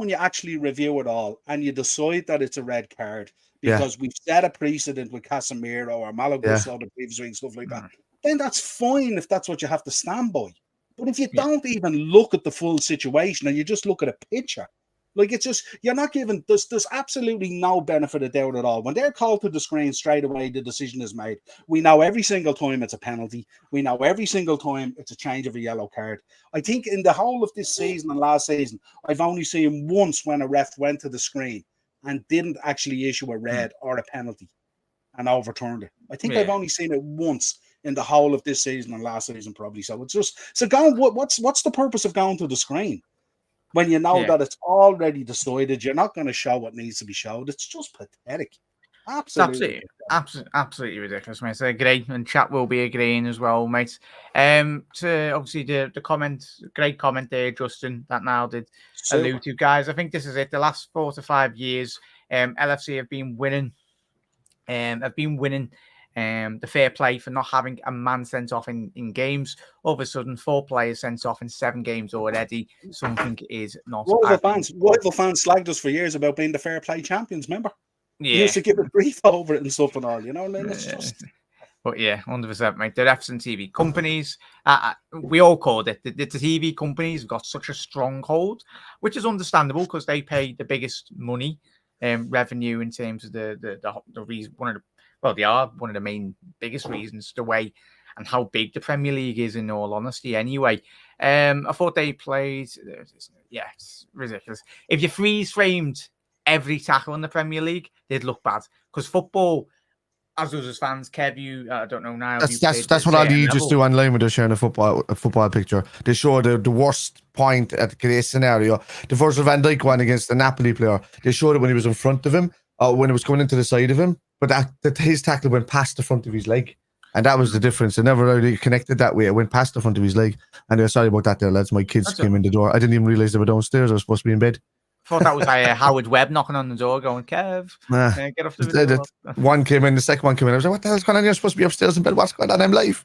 and you actually review it all and you decide that it's a red card because we've set a precedent with Casemiro or Malo Gusto the previous week, stuff like that, then that's fine if that's what you have to stand by. But if you don't even look at the full situation and you just look at a picture, like, it's just, you're not given, there's absolutely no benefit of doubt at all. When they're called to the screen, straight away the decision is made. We know every single time it's a penalty. We know every single time it's a change of a yellow card. I think in the whole of this season and last season, I've only seen once when a ref went to the screen and didn't actually issue a red or a penalty and overturned it. I think I've only seen it once in the whole of this season and last season, probably. So it's just, what's the purpose of going to the screen? When you know that it's already decided, you're not going to show what needs to be showed. It's just pathetic. Absolutely ridiculous, mate. So great, and chat will be agreeing as well, mate. So obviously the comment, great comment there, Justin, that now did allude to, guys. I think this is it. The last 4 to 5 years, LFC have been winning. The fair play for not having a man sent off in games. All of a sudden, 4 players sent off in 7 games already. Something is not. Rival fans slagged us for years about being the fair play champions. Remember? He used to give a brief over it and stuff and all. You know what I mean? It's just. But 100%, mate. The refs and TV companies, we all called it. The TV companies have got such a stronghold, which is understandable because they pay the biggest money revenue in terms of the reason. They are one of the main biggest reasons, the way and how big the Premier League is, in all honesty. Anyway, I thought they played. It's ridiculous. If you freeze framed every tackle in the Premier League, they'd look bad. Because football, as us as fans, Kev, I don't know now. That's what all you just do online when they're sharing a football picture. They show the worst point at the case scenario. The Virgil van Dijk one against the Napoli player. They showed it when he was in front of him, when it was coming into the side of him. But his tackle went past the front of his leg. And that was the difference. It never really connected that way. It went past the front of his leg. And sorry about that there, lads. My kids came in the door. I didn't even realise they were downstairs. I was supposed to be in bed. thought that was Howard Webb knocking on the door, going, "Kev, Nah. get off the video." One came in, the second one came in. I was like, "What the hell's going on? You're supposed to be upstairs in bed. What's going on? I'm live."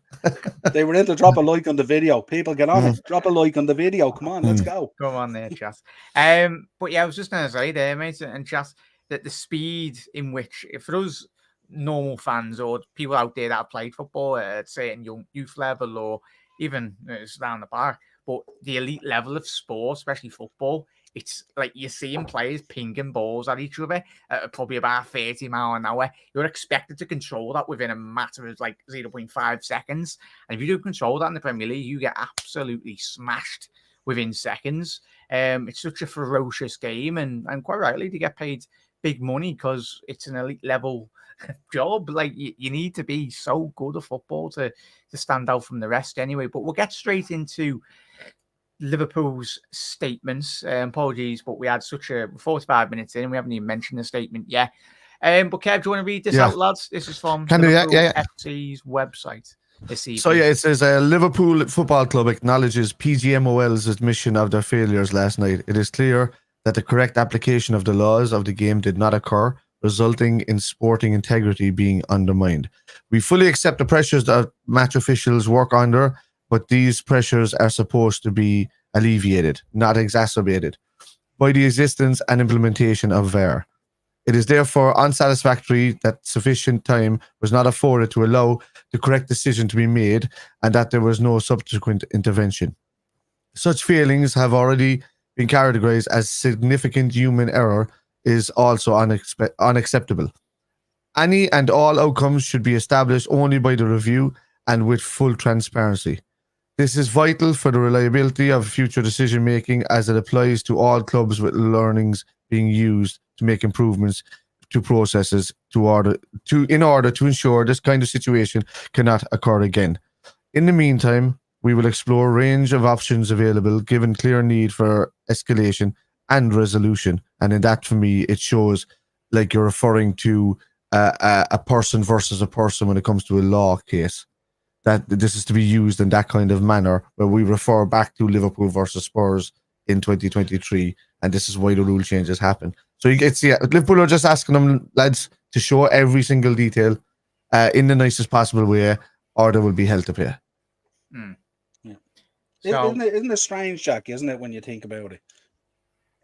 They were in to drop a like on the video. People, get on it. Drop a like on the video. Come on, let's go. Come on there, chat. But yeah, I was just going to say there, mate, and chat, that the speed in which, for us normal fans or people out there that have played football at certain young youth level or even down the bar, but the elite level of sport, especially football, it's like you're seeing players pinging balls at each other at probably about 30 miles an hour. You're expected to control that within a matter of like 0.5 seconds. And if you do control that in the Premier League, you get absolutely smashed within seconds. It's such a ferocious game, and quite rightly, to get paid big money because it's an elite level job. Like you need to be so good at football to stand out from the rest anyway. But we'll get straight into Liverpool's statements. Apologies, but we had such a 45 minutes in and we haven't even mentioned the statement yet. But Kev, do you want to read this out, lads? This is from Liverpool FC's website this evening. So it says Liverpool Football Club acknowledges PGMOL's admission of their failures last night. It is clear that the correct application of the laws of the game did not occur, resulting in sporting integrity being undermined. We fully accept the pressures that match officials work under, but these pressures are supposed to be alleviated, not exacerbated, by the existence and implementation of VAR. It is therefore unsatisfactory that sufficient time was not afforded to allow the correct decision to be made and that there was no subsequent intervention. Such failings have already been categorized as significant human error is also unacceptable. Any and all outcomes should be established only by the review and with full transparency. This is vital for the reliability of future decision making as it applies to all clubs with learnings being used to make improvements to processes in order to ensure this kind of situation cannot occur again. In the meantime, we will explore a range of options available given clear need for escalation and resolution. And in that, for me, it shows like you're referring to a person versus a person when it comes to a law case. That this is to be used in that kind of manner where we refer back to Liverpool versus Spurs in 2023, and this is why the rule changes happen. So you get Liverpool are just asking them, lads, to show every single detail in the nicest possible way, or there will be hell to pay. Yeah. So, isn't it strange, Jack? Isn't it, when you think about it?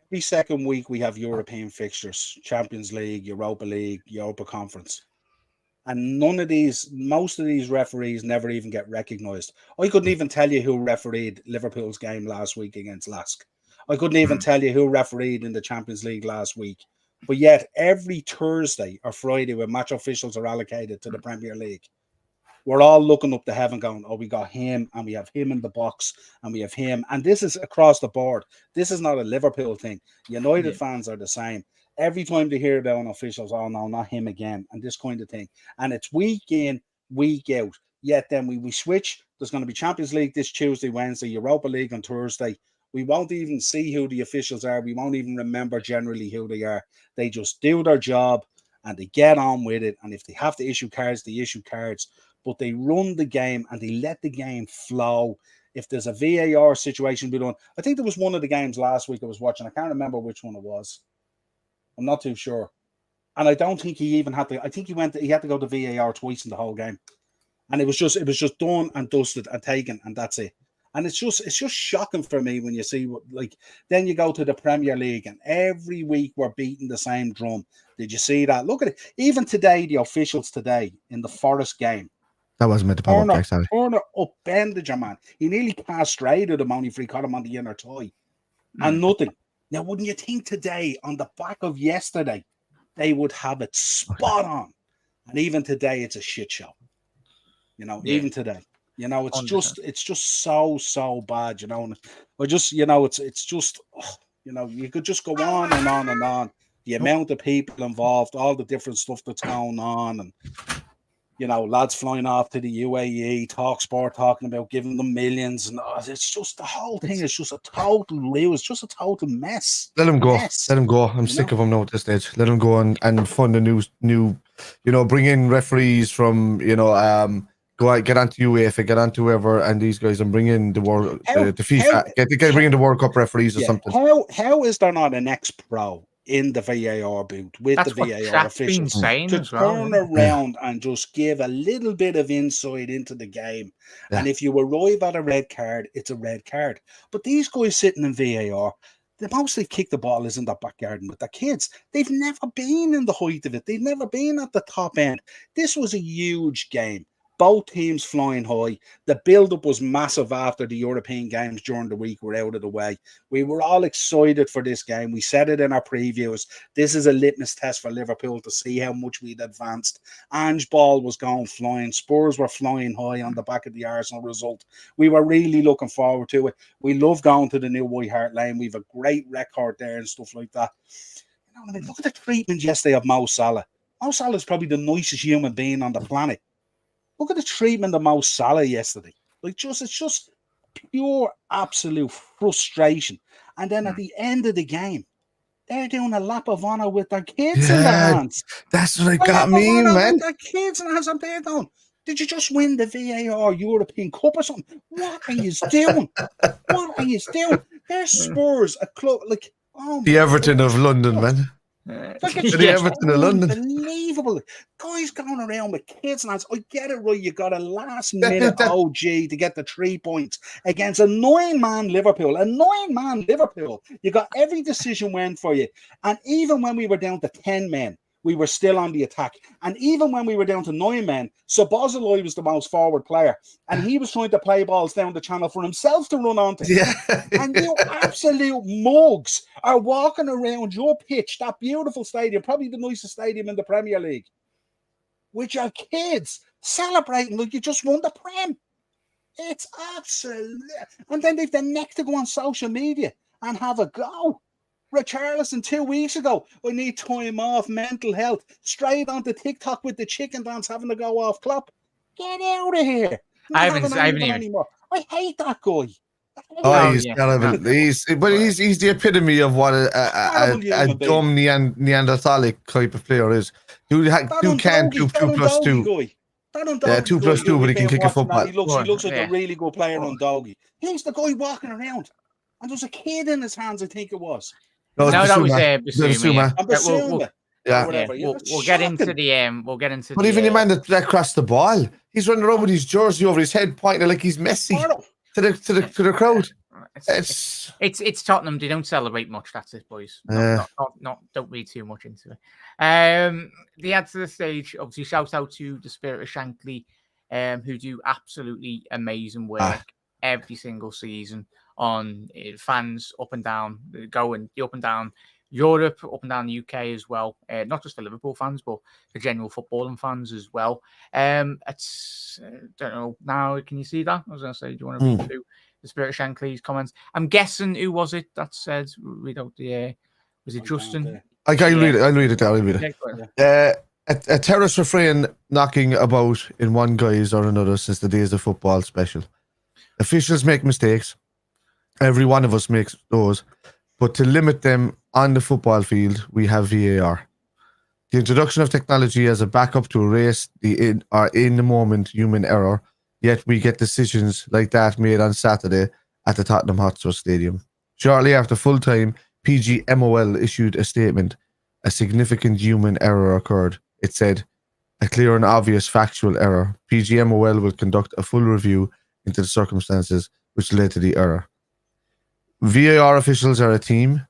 Every second week we have European fixtures, Champions League, Europa League, Europa Conference. And most of these referees never even get recognised. I couldn't even tell you who refereed Liverpool's game last week against Lask. I couldn't even tell you who refereed in the Champions League last week. But yet, every Thursday or Friday when match officials are allocated to the Premier League, we're all looking up to heaven going, oh, we got him, and we have him in the box, and we have him. And this is across the board. This is not a Liverpool thing. United fans are the same. Every time they hear down officials, oh no, not him again, and this kind of thing. And it's week in, week out. Yet then we switch. There's going to be Champions League this Tuesday, Wednesday, Europa League on Thursday. We won't even see who the officials are. We won't even remember generally who they are. They just do their job and they get on with it. And if they have to issue cards, they issue cards. But they run the game and they let the game flow. If there's a VAR situation be done, I think there was one of the games last week I was watching. I can't remember which one it was. I'm not too sure. And I don't think he even had to, I think he had to go to VAR twice in the whole game. And it was just done and dusted and taken, and that's it. And it's just shocking for me when you see then you go to the Premier League and every week we're beating the same drum. Did you see that? Look at it. Even today, the officials today in the Forest game. That wasn't meant to pop up, sorry. Corner upended your man. He nearly castrated him only for he caught him on the inner thigh. And nothing. Now, wouldn't you think today, on the back of yesterday, they would have it spot on? And even today, it's a shit show. Even today. It's just so bad, Or just, it's just, you could just go on and on and on. The amount of people involved, all the different stuff that's going on, and lads flying off to the UAE, TalkSport talking about giving them millions, and it's just the whole thing is just a total mess. Let him go. Let him go. I'm sick of him now at this stage. Let him go and fund a new, bring in referees from go out, get onto UEFA, get onto whoever, and these guys, and bring in the world, the FIFA, bring in the World Cup referees or something. How is there not an ex-pro in the VAR booth with the VAR officials to turn around and just give a little bit of insight into the game? Yeah. And if you arrive at a red card, it's a red card. But these guys sitting in VAR, the most they kick the ball is in their back garden with their kids. They've never been in the height of it. They've never been at the top end. This was a huge game. Both teams flying high. The build-up was massive after the European games during the week were out of the way. We were all excited for this game. We said it in our previews. This is a litmus test for Liverpool to see how much we'd advanced. Ange ball was going flying. Spurs were flying high on the back of the Arsenal result. We were really looking forward to it. We love going to the new White Hart Lane. We have a great record there and stuff like that. You know what I mean? Look at the treatment yesterday of Mo Salah. Mo Salah is probably the nicest human being on the planet. Look at the treatment of Mo Salah yesterday. It's just pure, absolute frustration. And then at the end of the game, they're doing a lap of honor with their kids in their hands. That's what got me, man. With their kids in their hands, and they're going, did you just win the VAR European Cup or something? What are you doing? What are you doing? They're Spurs, a club like the Everton of London, man. The Everton of London. Unbelievable. Guys going around with kids and I get it right. You got a last minute OG to get the 3 points against a 9-man Liverpool. A 9-man Liverpool. You got every decision went for you. And even when we were down to 10 men, we were still on the attack. And even when we were down to 9 men, Szoboszlai was the most forward player. And he was trying to play balls down the channel for himself to run onto. Yeah. And you absolute mugs are walking around your pitch, that beautiful stadium, probably the nicest stadium in the Premier League, with your kids celebrating like you just won the Prem. It's absolute. And then they've the neck to go on social media and have a go. Richarlison 2 weeks ago, I need time off, mental health. Straight onto TikTok with the chicken dance, having to go off Klopp. Get out of here. I haven't anymore. I hate that guy. He's the epitome of what a dumb Neanderthalic type of player is. Dude can't do 2+2. Yeah, 2+2, but he can kick a football. He looks like a really good player on Doggy. He's the guy walking around. And there's a kid in his hands, I think it was. No, that was Basuma. We'll get into the We'll get into. But even the man that crossed the ball, he's running around with his jersey over his head, pointing like he's Messi to the crowd. It's Tottenham. They don't celebrate much. That's it, boys. Don't read too much into it. The add to the stage. Obviously, shout out to the Spirit of Shankly, who do absolutely amazing work every single season on fans up and down, going up and down Europe, up and down the UK as well. Not just for Liverpool fans, but for general footballing fans as well. It's don't know now. Can you see that? I was going to say, do you want to read through the Spirit of Shankly's comments? I'm guessing who was it that said read out the? Was it Justin? I can read it. I'll read it. A terrorist refrain knocking about in one guise or another since the days of football special. Officials make mistakes. Every one of us makes those, but to limit them on the football field, we have VAR. The introduction of technology as a backup to erase the in the moment human error, yet we get decisions like that made on Saturday at the Tottenham Hotspur Stadium. Shortly after full time, PGMOL issued a statement. A significant human error occurred. It said, a clear and obvious factual error. PGMOL will conduct a full review into the circumstances which led to the error. VAR officials are a team.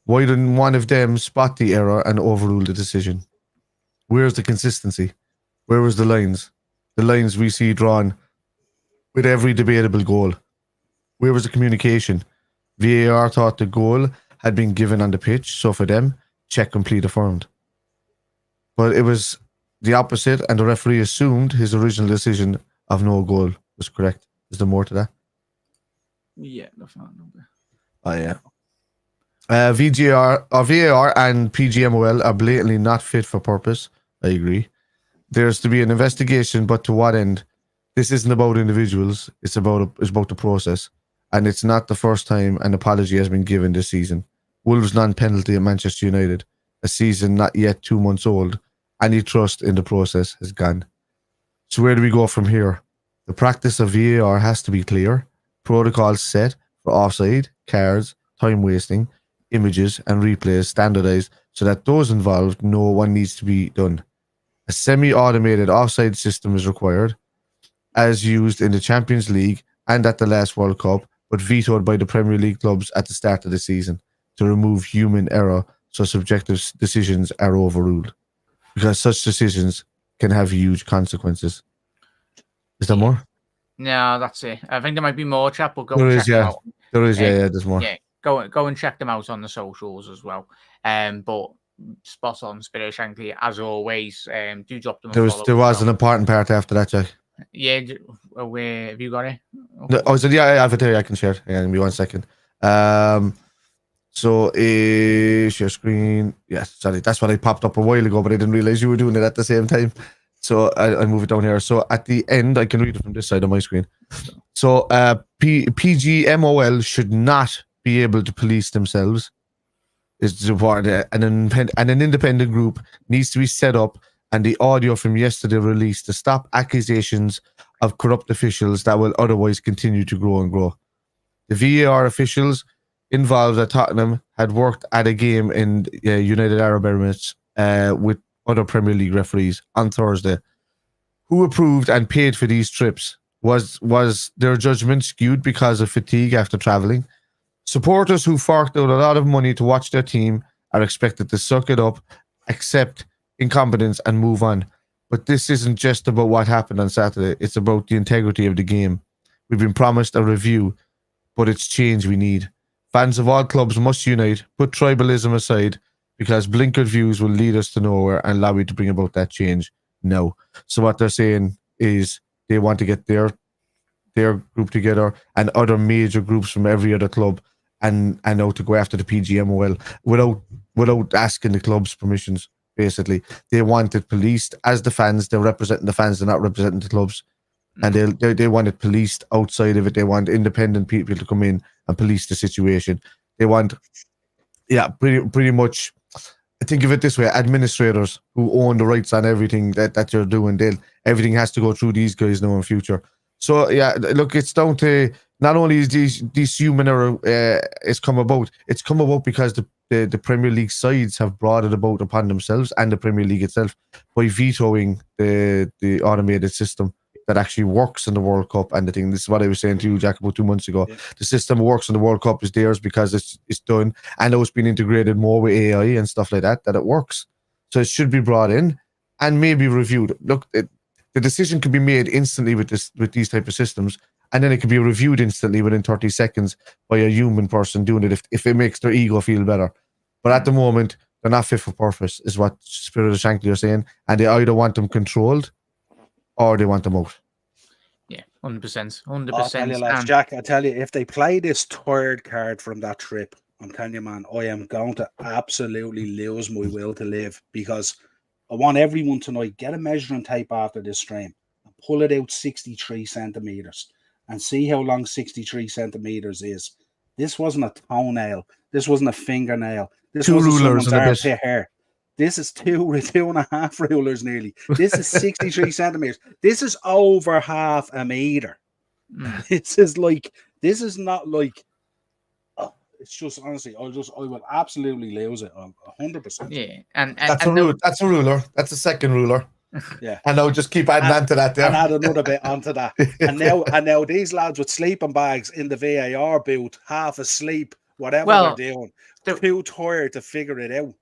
Why didn't one of them spot the error and overrule the decision? Where's the consistency? Where was the lines? The lines we see drawn with every debatable goal. Where was the communication? VAR thought the goal had been given on the pitch, so for them, check complete affirmed. But it was the opposite, and the referee assumed his original decision of no goal was correct. Is there more to that? Yeah, definitely. Oh, yeah. VAR and PGMOL are blatantly not fit for purpose. I agree. There's to be an investigation, but to what end? This isn't about individuals. It's about the process. And it's not the first time an apology has been given this season. Wolves non-penalty at Manchester United, a season not yet 2 months old. Any trust in the process has gone. So where do we go from here? The practice of VAR has to be clear, protocols set for offside, cards, time wasting, images, and replays standardized so that those involved know what needs to be done. A semi-automated offside system is required, as used in the Champions League and at the last World Cup, but vetoed by the Premier League clubs at the start of the season to remove human error so subjective decisions are overruled. Because such decisions can have huge consequences. Is there more? No, that's it. I think there might be more, chap, but go There and is, check them yeah. out. There is, yeah, there's more. Yeah, go and check them out on the socials as well. But spot on, Spirit Shankly, as always. Do drop them a follow. There was an important part after that, Jack. Yeah, where have you got it? Okay. Oh, so yeah, I have it here. I can share it. Yeah, give me 1 second. So share screen. Yes, sorry, that's what I popped up a while ago, but I didn't realize you were doing it at the same time. So I move it down here. So at the end, I can read it from this side of my screen. So PGMOL should not be able to police themselves. It's important. And an independent group needs to be set up, and the audio from yesterday released to stop accusations of corrupt officials that will otherwise continue to grow and grow. The VAR officials involved at Tottenham had worked at a game in United Arab Emirates with other Premier League referees on Thursday. Who approved and paid for these trips? Was their judgment skewed because of fatigue after travelling? Supporters who forked out a lot of money to watch their team are expected to suck it up, accept incompetence, and move on. But this isn't just about what happened on Saturday. It's about the integrity of the game. We've been promised a review, but it's change we need. Fans of all clubs must unite, put tribalism aside, because blinkered views will lead us to nowhere and allow you to bring about that change now. So what they're saying is they want to get their group together and other major groups from every other club and now to go after the PGMOL without asking the club's permissions, basically. They want it policed as the fans. They're representing the fans, they're not representing the clubs. And they want it policed outside of it. They want independent people to come in and police the situation. They want, pretty much, I think of it this way, administrators who own the rights on everything that you're doing, everything has to go through these guys now in future. So, look, it's down to not only is these human error it's come about because the Premier League sides have brought it about upon themselves and the Premier League itself by vetoing the automated system that actually works in the World Cup and the thing. This is what I was saying to you, Jack, about 2 months ago. Yeah. The system works in the World Cup is theirs because it's done. I know it's been integrated more with AI and stuff like that it works. So it should be brought in and maybe reviewed. Look, the decision can be made instantly with these type of systems, and then it can be reviewed instantly within 30 seconds by a human person doing it if it makes their ego feel better. But at the moment, they're not fit for purpose, is what Spirit of Shankly are saying, and they either want them controlled or they want them out. Yeah, 100%. 100%. I'll tell you, lads, Jack, I tell you, if they play this third card from that trip, I'm telling you, man, I am going to absolutely lose my will to live, because I want everyone tonight, get a measuring tape after this stream and pull it out 63 centimeters and see how long 63 centimeters is. This wasn't a toenail. This wasn't a fingernail. This wasn't someone's armpit hair. This is 2.5 rulers nearly. This is 63 centimeters. This is over half a meter. This is not like, it's just, honestly, I will absolutely lose it 100%. Yeah, and that's a ruler. That's a second ruler. Yeah, and I'll just keep adding on to that there. And add another bit onto that. And now these lads with sleeping bags in the VAR booth, half asleep, whatever they're doing, too tired to figure it out.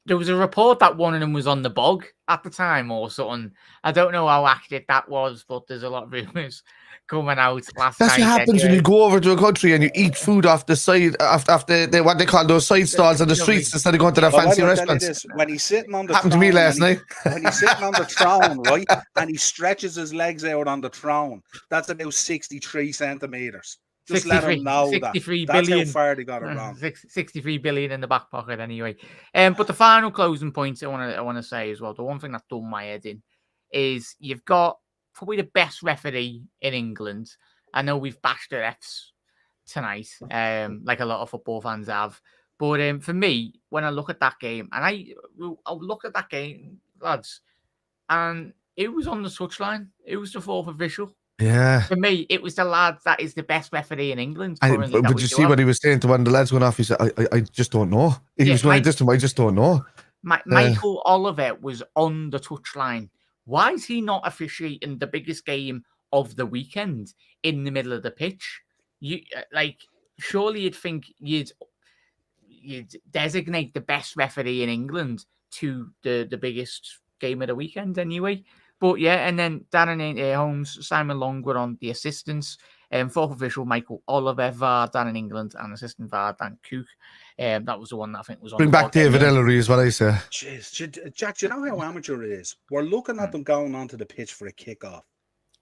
There was a report that one of them was on the bog at the time or something. I don't know how accurate that was, but there's a lot of rumours coming out last night. That's what happens when you go over to a country and you eat food off the side, after what they call those side stalls on the streets instead of going to the fancy restaurants. When he's sitting on the happened to me last night. When he's sitting on the throne, right, and he stretches his legs out on the throne, that's about 63 centimeters. Just let him know that. That's how far they got it wrong. 63 billion in the back pocket anyway. But the final closing point I want to say as well, the one thing that done my head in is you've got probably the best referee in England. I know we've bashed the refs tonight, like a lot of football fans have. But for me, when I look at that game, and I'll look at that game, lads, and Who was on the touchline? Who was the fourth official? Yeah. For me, it was the lad that is the best referee in England. But you see what he was saying to one of the lads going off? He said, I just don't know. He was going, I just don't know. Michael Oliver was on the touchline. Why is he not officiating the biggest game of the weekend in the middle of the pitch? Surely you'd think you'd designate the best referee in England to the biggest game of the weekend anyway. But yeah, and then Darren Holmes, Simon Longwood on the assistants, fourth official Michael Oliver, VAR down in England, and assistant VAR Dan Cook. That was the one that I think was on. Bring back David Ellery is what I say. Jeez, Jack, do you know how amateur it is? We're looking at them going onto the pitch for a kickoff.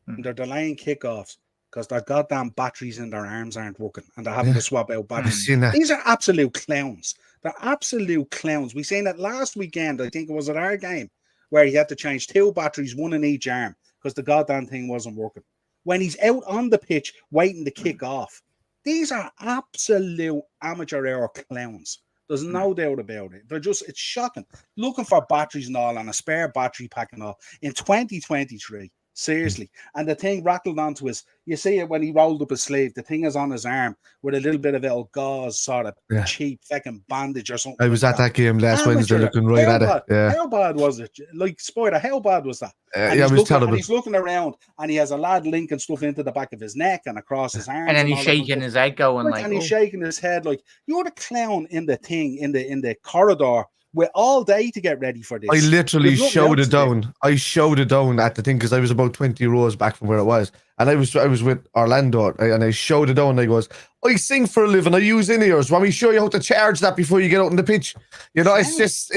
And they're delaying kickoffs because their goddamn batteries in their arms aren't working and they're having to swap out batteries. These are absolute clowns. They're absolute clowns. We seen it last weekend. I think it was at our game where he had to change 2 batteries, 1 in each arm because the goddamn thing wasn't working. When he's out on the pitch waiting to kick off, these are absolute amateur hour clowns. There's no doubt about it. It's shocking. Looking for batteries and all and a spare battery pack and all in 2023. Seriously. And the thing rattled onto his, you see it when he rolled up his sleeve, the thing is on his arm with a little bit of old gauze sort of cheap fucking bandage or something. I was at that game last Wednesday looking right at it. Yeah. How bad was it? Like, Spider, how bad was that? It was terrible. And he's looking around and he has a lad linking stuff into the back of his neck and across his arms. And then he's shaking his head going and he's shaking his head like, you're the clown in the thing, in the corridor. We're all day to get ready for this. I literally showed down. I showed it down at the thing because I was about 20 rows back from where it was. And I was with Orlando and I showed it down and I goes, I sing for a living, I use in-ears. Want me to show you how to charge that before you get out on the pitch? You know, it's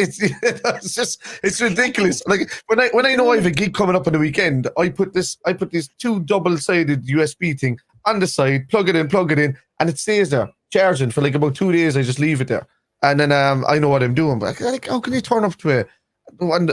ridiculous. Like when I know I have a gig coming up on the weekend, I put this 2 double-sided USB thing on the side, plug it in, and it stays there, charging for like about 2 days. I just leave it there. And then I know what I'm doing, but like, how can you turn up to it? And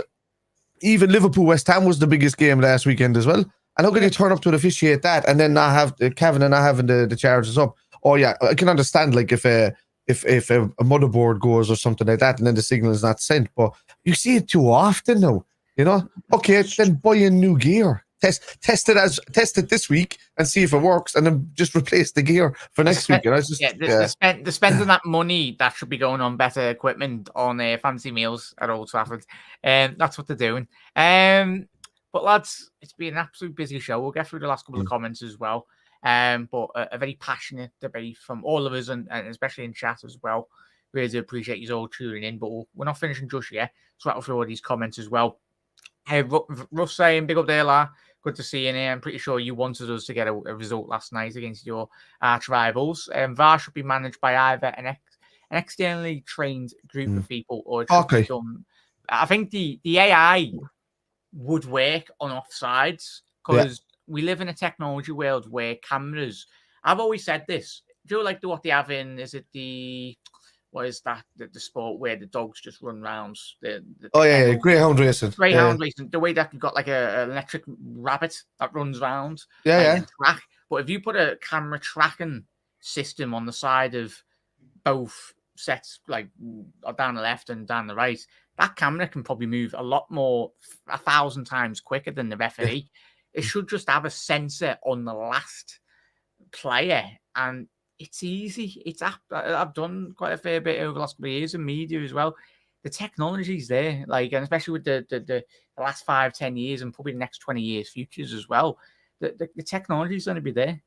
even Liverpool West Ham was the biggest game last weekend as well. And how can you turn up to officiate that and then not have Kevin and not having the charges up? Oh yeah, I can understand like if a motherboard goes or something like that, and then the signal is not sent. But you see it too often now, you know. Okay, then buy a new gear. Test it this week and see if it works, and then just replace the gear for next week. And they're spending that money that should be going on better equipment on fancy meals at Old Trafford. That's what they're doing. But lads, it's been an absolute busy show. We'll get through the last couple of comments as well. But a very passionate debate from all of us, and especially in chat as well. Really do appreciate you all tuning in. But we're not finishing just yet. So rattle through all these comments as well. Russ saying, big up there, La. Good to see you here. I'm pretty sure you wanted us to get a result last night against your arch rivals. VAR should be managed by either an externally trained group of people or it should be done. I think the AI would work on offsides because we live in a technology world where cameras. I've always said this. Do you like what they have in? Is it what is that? The sport where the dogs just run rounds. Greyhound racing. Greyhound racing. The way that you've got like an electric rabbit that runs round. Track. But if you put a camera tracking system on the side of both sets, like down the left and down the right, that camera can probably move a lot more, 1,000 times quicker than the referee. It should just have a sensor on the last player and it's easy. I've done quite a fair bit over the last couple of years in media as well. The technology's there, and especially with the last 5-10 years and probably the next 20 years futures as well. The technology's going to be there.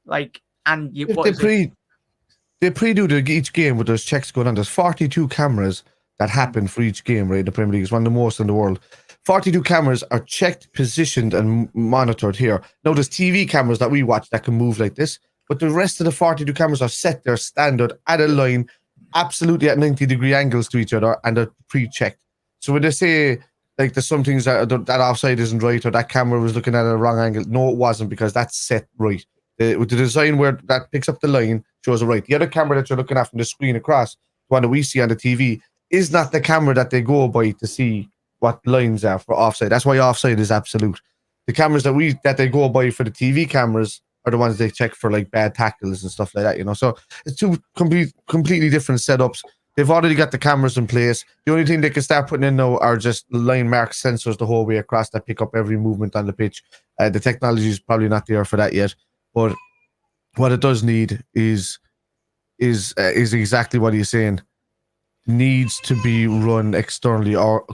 They pre-do each game with those checks going on. There's 42 cameras that happen for each game, right? The Premier League is one of the most in the world. 42 cameras are checked, positioned, and monitored here. Now, there's TV cameras that we watch that can move like this. But the rest of the 42 cameras are set there standard at a line, absolutely at 90-degree angles to each other, and they're pre-checked. So when they say like there's some things that offside isn't right or that camera was looking at a wrong angle, no, it wasn't because that's set right. With the design where that picks up the line shows it right. The other camera that you're looking at from the screen across, the one that we see on the TV, is not the camera that they go by to see what lines are for offside. That's why offside is absolute. The cameras that they go by for the TV cameras are the ones they check for like bad tackles and stuff like that, you know. So it's two completely different setups. they've already got the cameras in place. The only thing they can start putting in now are just line mark sensors the whole way across that pick up every movement on the pitch. The technology is probably not there for that yet, but what it does need is exactly what he's saying. Needs to be run externally or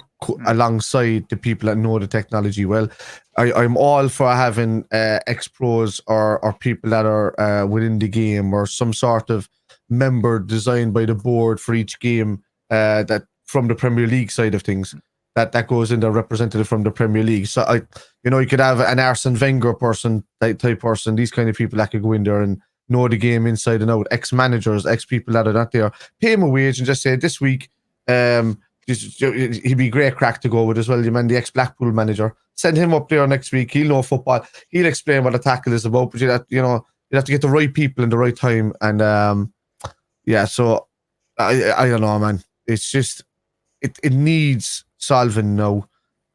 alongside the people that know the technology well. I'm all for having ex-pros or people that are within the game or some sort of member designed by the board for each game that from the Premier League side of things that goes in the representative from the Premier League. So you could have an Arsene Wenger type person, these kind of people that could go in there and know the game inside and out, ex-managers, ex-people that are not there, pay him a wage and just say, this week, he'd be great crack to go with as well, you man, the ex-Blackpool manager. Send him up there next week. He'll know football. He'll explain what a tackle is about, but you have to get the right people in the right time. And so I don't know, man. It's just, it needs solving now.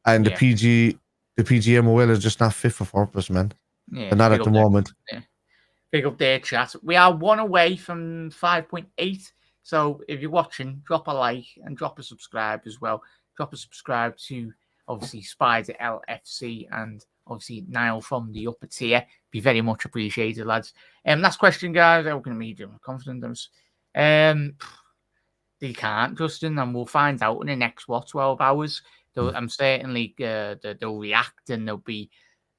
And the PGMOL is just not fit for purpose, man. Yeah, they're not at the moment. Yeah. Big up there, chat. We are one away from 5.8. So if you're watching, drop a like and drop a subscribe as well. Drop a subscribe to, obviously, Spider LFC and, obviously, Niall from the upper tier. Be very much appreciated, lads. Last question, guys. How can we do confidence? They can't, Justin, and we'll find out in the next, 12 hours. I'm certainly they'll react and they'll be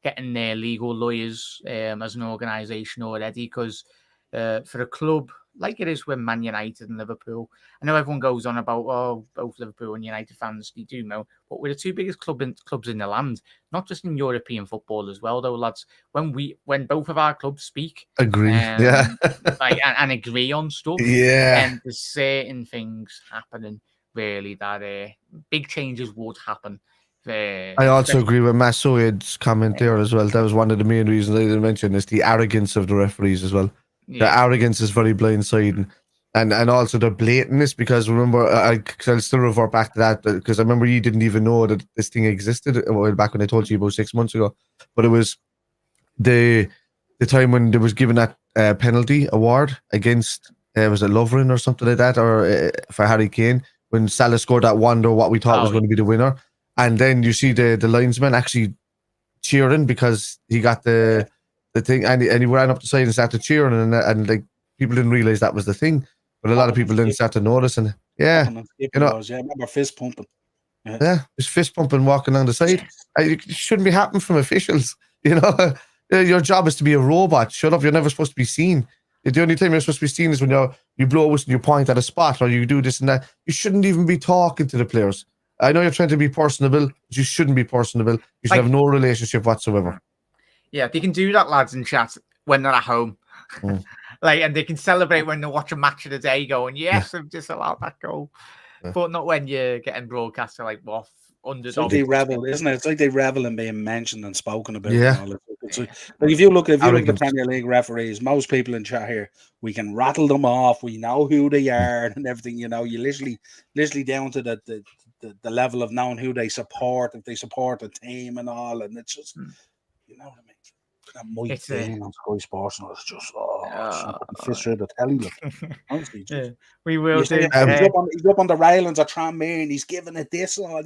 getting their legal lawyers as an organisation already, because for a club like it is with Man United and Liverpool, I know everyone goes on about, both Liverpool and United fans, they do know, but we're the two biggest clubs in the land, not just in European football as well, though, lads. When both of our clubs speak, agree, and agree on stuff, and there's certain things happening, really, that big changes would happen. I also agree with Massoud's comment there as well. That was one of the main reasons I didn't mention, is the arrogance of the referees as well. The arrogance is very blindsiding, and also the blatantness, because remember, I'll still revert back to that, because I remember you didn't even know that this thing existed back when I told you about 6 months ago, but it was the time when there was given that penalty award against, was it Lovren or something like that, or for Harry Kane, when Salah scored that wonder, what we thought was going to be the winner. And then you see the linesman actually cheering because he got the thing, and he ran up the side and started cheering, and like people didn't realize that was the thing, but a lot of people didn't start to notice. And I remember fist pumping. Just fist pumping walking down the side. It shouldn't be happening from officials. Your job is to be a robot. Shut up. You're never supposed to be seen. The only time you're supposed to be seen is when you blow a whistle, you point at a spot, or you do this and that. You shouldn't even be talking to the players. I know you're trying to be personable, but you shouldn't be personable. You should have no relationship whatsoever. Yeah, they can do that, lads, in chat when they're at home. And they can celebrate when they watch a match of the day going, yes, I've disallowed that goal. But not when you're getting broadcasted like underdog. It's like they revel, isn't it? It's like they revel in being mentioned and spoken about. Yeah. Like if you look at the Premier League referees, most people in chat here, we can rattle them off. We know who they are and everything. You literally down to the level of knowing who they support, if they support a team and all, and it's just, you know what I mean? That Mike Dean on Sky Sports, and it's just fist through the telly. Honestly, we will do. He's up on the railings of Tranmere and he's giving it this and all,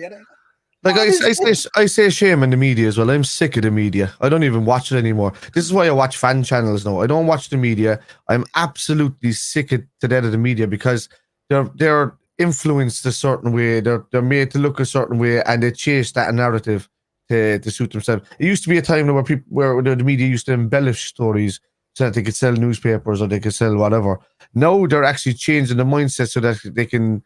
Like I say shame in the media as well. I'm sick of the media. I don't even watch it anymore. This is why I watch fan channels now. I don't watch the media. I'm absolutely sick to death of the media, because they're influenced a certain way. They're made to look a certain way, and they chase that narrative to suit themselves. It used to be a time where the media used to embellish stories so that they could sell newspapers or they could sell whatever. Now they're actually changing the mindset so that they can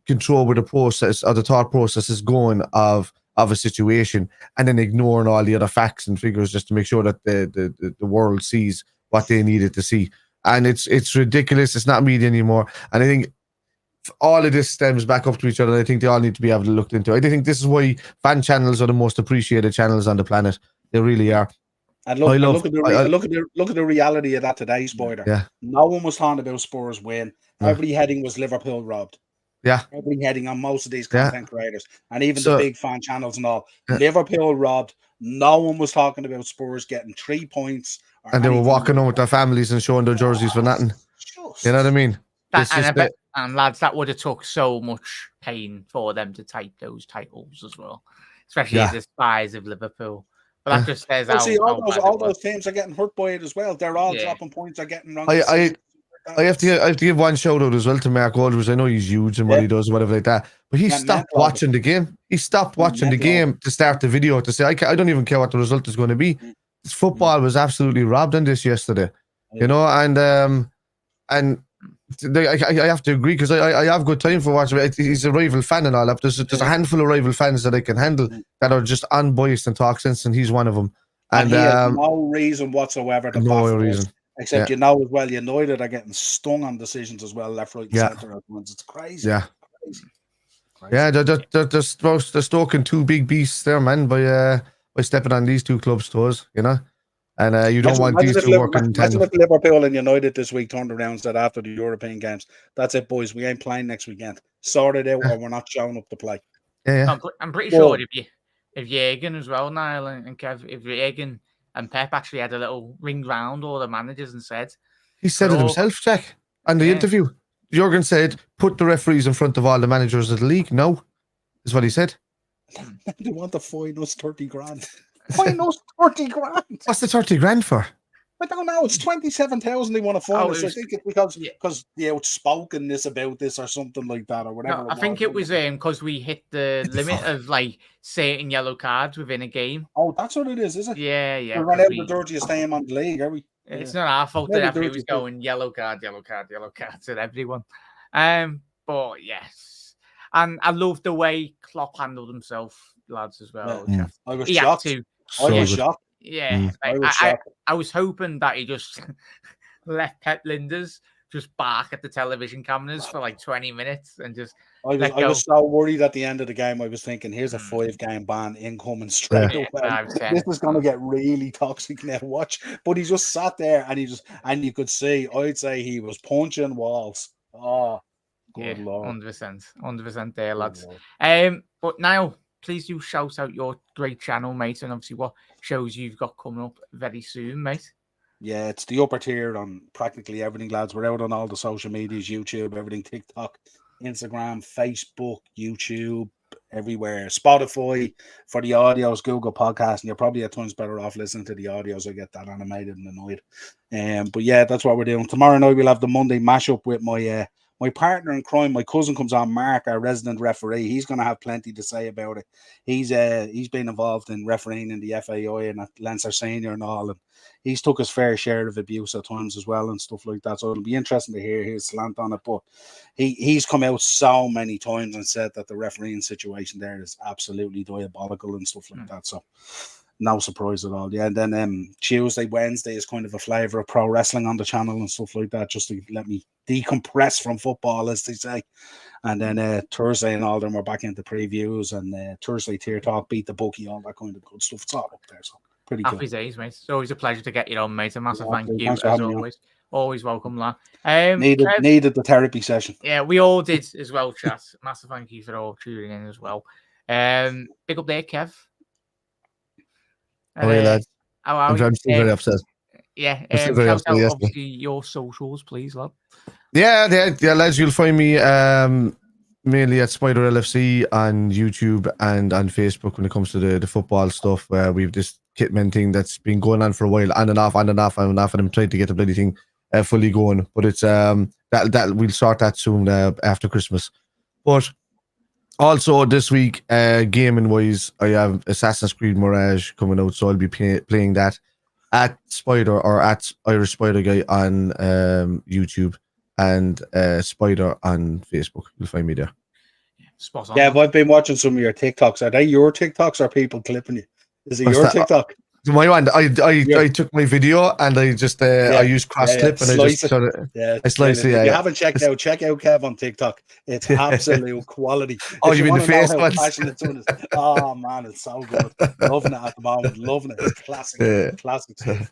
control where the process or the thought process is going of a situation, and then ignoring all the other facts and figures just to make sure that the world sees what they needed to see. And it's ridiculous. It's not media anymore. And I think all of this stems back up to each other. And I think they all need to be able to look into. I think this is why fan channels are the most appreciated channels on the planet. They really are. And look at the reality of that today, Spider. Yeah. No one was talking about Spurs win. Every heading was Liverpool robbed. Yeah. Every heading on most of these content creators, and even the big fan channels and all. Liverpool robbed. No one was talking about Spurs getting 3 points. And they were walking on with their families and showing their jerseys for nothing. You know what I mean? And lads, that would have took so much pain for them to take those titles as well, especially as the spies of Liverpool. But that just says see, how bad all it was. those teams are getting hurt by it as well. They're all dropping points, are getting wrong. I have to give one shout out as well to Mark Aldridge. I know he's huge and what he does, whatever like that. But he stopped watching the game. He stopped watching the game to start the video to say, I don't even care what the result is going to be. This football was absolutely robbed in this yesterday, you know. And I have to agree because I have good time for watching. He's a rival fan and all that. There's a handful of rival fans that I can handle that are just unbiased and talk sense, and he's one of them. And he has no reason whatsoever to no reason. Except you know as well, United are getting stung on decisions as well, left, right, and centre at once. It's crazy. Yeah, yeah, they're stoking two big beasts there, man, by stepping on these two clubs' toes, you know. And you don't want these two working in tandem. Imagine if Liverpool and United this week turned around and said after the European games, "That's it, boys. We ain't playing next weekend. Sort it out, or we're not showing up to play." Yeah. I'm pretty sure if Jürgen as well, Niall and Kev, if Jürgen and Pep actually had a little ring round all the managers and said... He said it himself, Jack, on the interview. Jürgen said, put the referees in front of all the managers of the league. No, is what he said. They want to fine us 30 grand. Fine us 30 grand. What's the 30 grand for? I don't know. It's 27,000 they want to fine us. I think it's because the outspokenness about this or something like that or whatever. No, I think it was because we hit the limit of like certain yellow cards within a game. Oh, that's what it is it? Yeah. We ran out the dirtiest time on the league, are we? It's not our fault that everybody was going yellow card to everyone. But yes, and I love the way Klopp handled himself, lads, as well. Yeah. I was shocked. I was shocked. Yeah, I was hoping that he just left Pep Linders just bark at the television cameras for like 20 minutes and just. I was so worried at the end of the game. I was thinking, here's a 5-game ban incoming straight away. This is going to get really toxic now. Watch, but he just sat there and you could see. I'd say he was punching walls. Oh, good lord, 100% there, lads. But now, please do shout out your great channel, mate, and obviously what shows you've got coming up very soon, mate. Yeah, it's the upper tier on practically everything, lads. We're out on all the social medias, YouTube, everything, TikTok, Instagram, Facebook, YouTube, everywhere. Spotify for the audios, Google Podcasts, and you're probably at times better off listening to the audios. I get that animated and annoyed. But yeah, that's what we're doing. Tomorrow night we'll have the Monday mashup with my partner in crime. My cousin comes on, Mark, our resident referee. He's going to have plenty to say about it. He's been involved in refereeing in the FAI and at Leinster Senior and all, and he's took his fair share of abuse at times as well and stuff like that. So it'll be interesting to hear his slant on it. But he's come out so many times and said that the refereeing situation there is absolutely diabolical and stuff like that. So no surprise at all. Yeah, and then Tuesday, Wednesday is kind of a flavour of pro wrestling on the channel and stuff like that, just to let me decompress from football, as they say. And then Thursday and all them are back into previews, and Thursday tier talk, beat the bookie, all that kind of good stuff. It's all up there, so pretty Happy good. days, mate. It's always a pleasure to get you on, mate. A massive thank you as always. Always welcome, lad. Needed the therapy session. Yeah, we all did as well, chat. Massive thank you for all tuning in as well. Big up there, Kev. How are you, lads? I'm still very upset. Yeah, shout out obviously your socials, please, lad. Yeah, lads, you'll find me mainly at Spider LFC on YouTube and on Facebook when it comes to the football stuff. We've this Kitman thing that's been going on for a while, on and off, and I'm trying to get the bloody thing fully going. But it's that we'll start that soon after Christmas. But also this week, gaming wise, I have Assassin's Creed Mirage coming out, so I'll be playing that at Spider or at Irish Spider Guy on YouTube and Spider on Facebook. You'll find me there. Spot on. Yeah, I've been watching some of your TikToks. Are they your TikToks or people clipping you? Is it your TikTok? My one, I took my video and I just I used cross clip and I just sort of I slice it. If you haven't checked out, check out Kev on TikTok. It's absolute quality. You mean the face ones? Oh man, it's so good. Loving it at the moment. Loving it. It's classic. Classic stuff.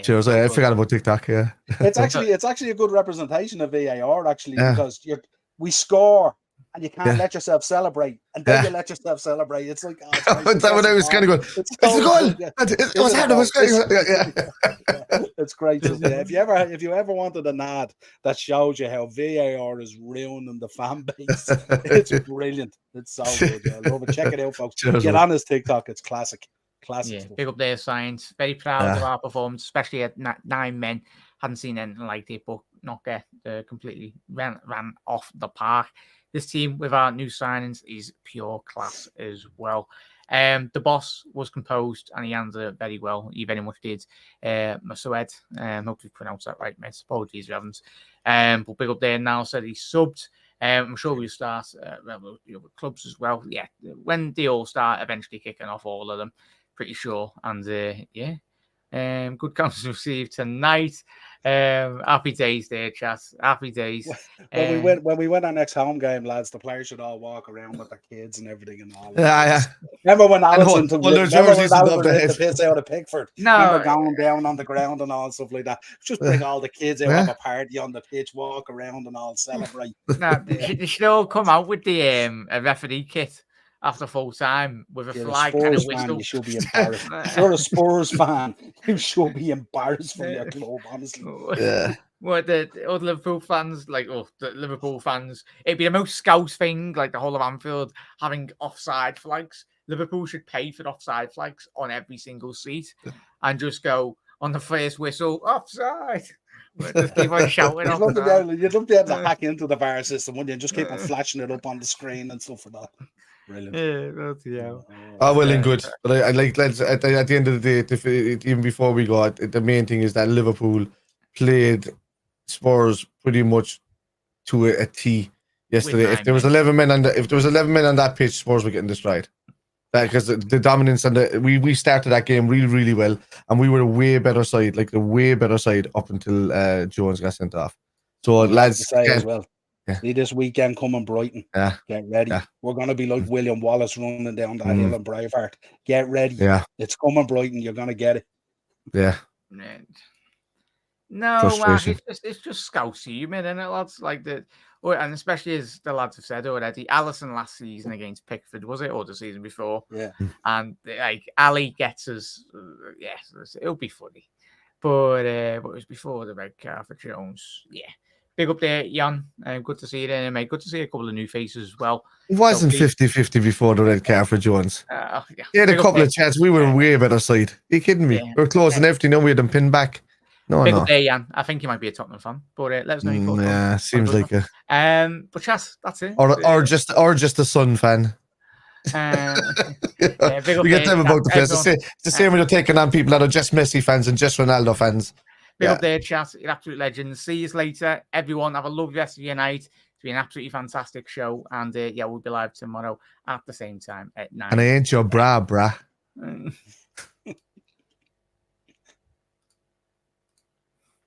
Cheers. I forgot about TikTok. Yeah, it's actually a good representation of VAR actually, because we score and you can't let yourself celebrate, and then you let yourself celebrate. It's like, that's what I was kind of going. It's a goal. It was hard. It's great. Yeah. If you ever wanted a nod that shows you how VAR is ruining the fan base, it's brilliant. It's so good. Yeah, I love it. Check it out, folks. Get on his TikTok. It's classic. Classic. Yeah, big up their science. Very proud of our performance, especially at 9 men. Hadn't seen anything like it, but not get completely ran off the park. This team with our new signings is pure class as well. The boss was composed and he handled it very well. He very much did. Masoed, hopefully pronounced that right, mate. Apologies if you haven't. But big up there now, said he subbed. I'm sure we'll start with clubs as well. Yeah, when they all start eventually kicking off, all of them, pretty sure. And good comments received tonight. Happy days there, chat. Happy days. When we win our next home game, lads, the players should all walk around with their kids and everything and all. Yeah. Remember when Allison took the piss out of Pickford? No, remember going down on the ground and all stuff like that. Just bring all the kids out, have a party on the pitch, walk around and all celebrate. No, they should all come out with the a referee kit after full time with a flag and a whistle. Man, you should be embarrassed. If you're a Spurs fan, you should be embarrassed for your club, honestly. Yeah. Well, the other Liverpool fans, the Liverpool fans, it'd be the most scouse thing, like the whole of Anfield having offside flags. Liverpool should pay for offside flags on every single seat and just go on the first whistle, offside. Just keep on shouting. You'd love to be able to hack into the VAR system, wouldn't you? And just keep on flashing it up on the screen and stuff like that. Brilliant. Yeah, well and good. But I like, let's at the end of the day, even before we go, the main thing is that Liverpool played Spurs pretty much to a T yesterday. If there was 11 men on that pitch, Spurs were getting destroyed. Because the dominance and we started that game really, really well, and we were a way better side, up until Jones got sent off. So lads, as well. Yeah. See this weekend coming Brighton. Yeah. Get ready. Yeah. We're going to be like William Wallace running down that hill in Braveheart. Get ready. Yeah. It's coming Brighton. You're going to get it. Yeah. No, Mark, it's just scousy, you mean, and lads like that. And especially as the lads have said already, Alisson last season against Pickford, was it, or the season before? Yeah. And Ali gets us. Yes, it'll be funny, but it was before the red card for Jones. Yeah. Big up there, Jan. Good to see you there, mate. Good to see a couple of new faces as well. It wasn't 50-50 before the red card for Jones. He had a couple of chances. We were a way better side. Are you kidding me? We were close and everything. No, we had them pinned back. Big up there, Jan. I think you might be a Tottenham fan, but let us know. Yeah, seems like a. But Chas, that's it. Or just a Sun fan. Big up we get them about the place. It's the same when you're taking on people that are just Messi fans and just Ronaldo fans. Big up there, chat. You're absolute legends. See you later, everyone. Have a lovely rest of your night. It's been an absolutely fantastic show. And we'll be live tomorrow at the same time at 9. And I ain't your brah.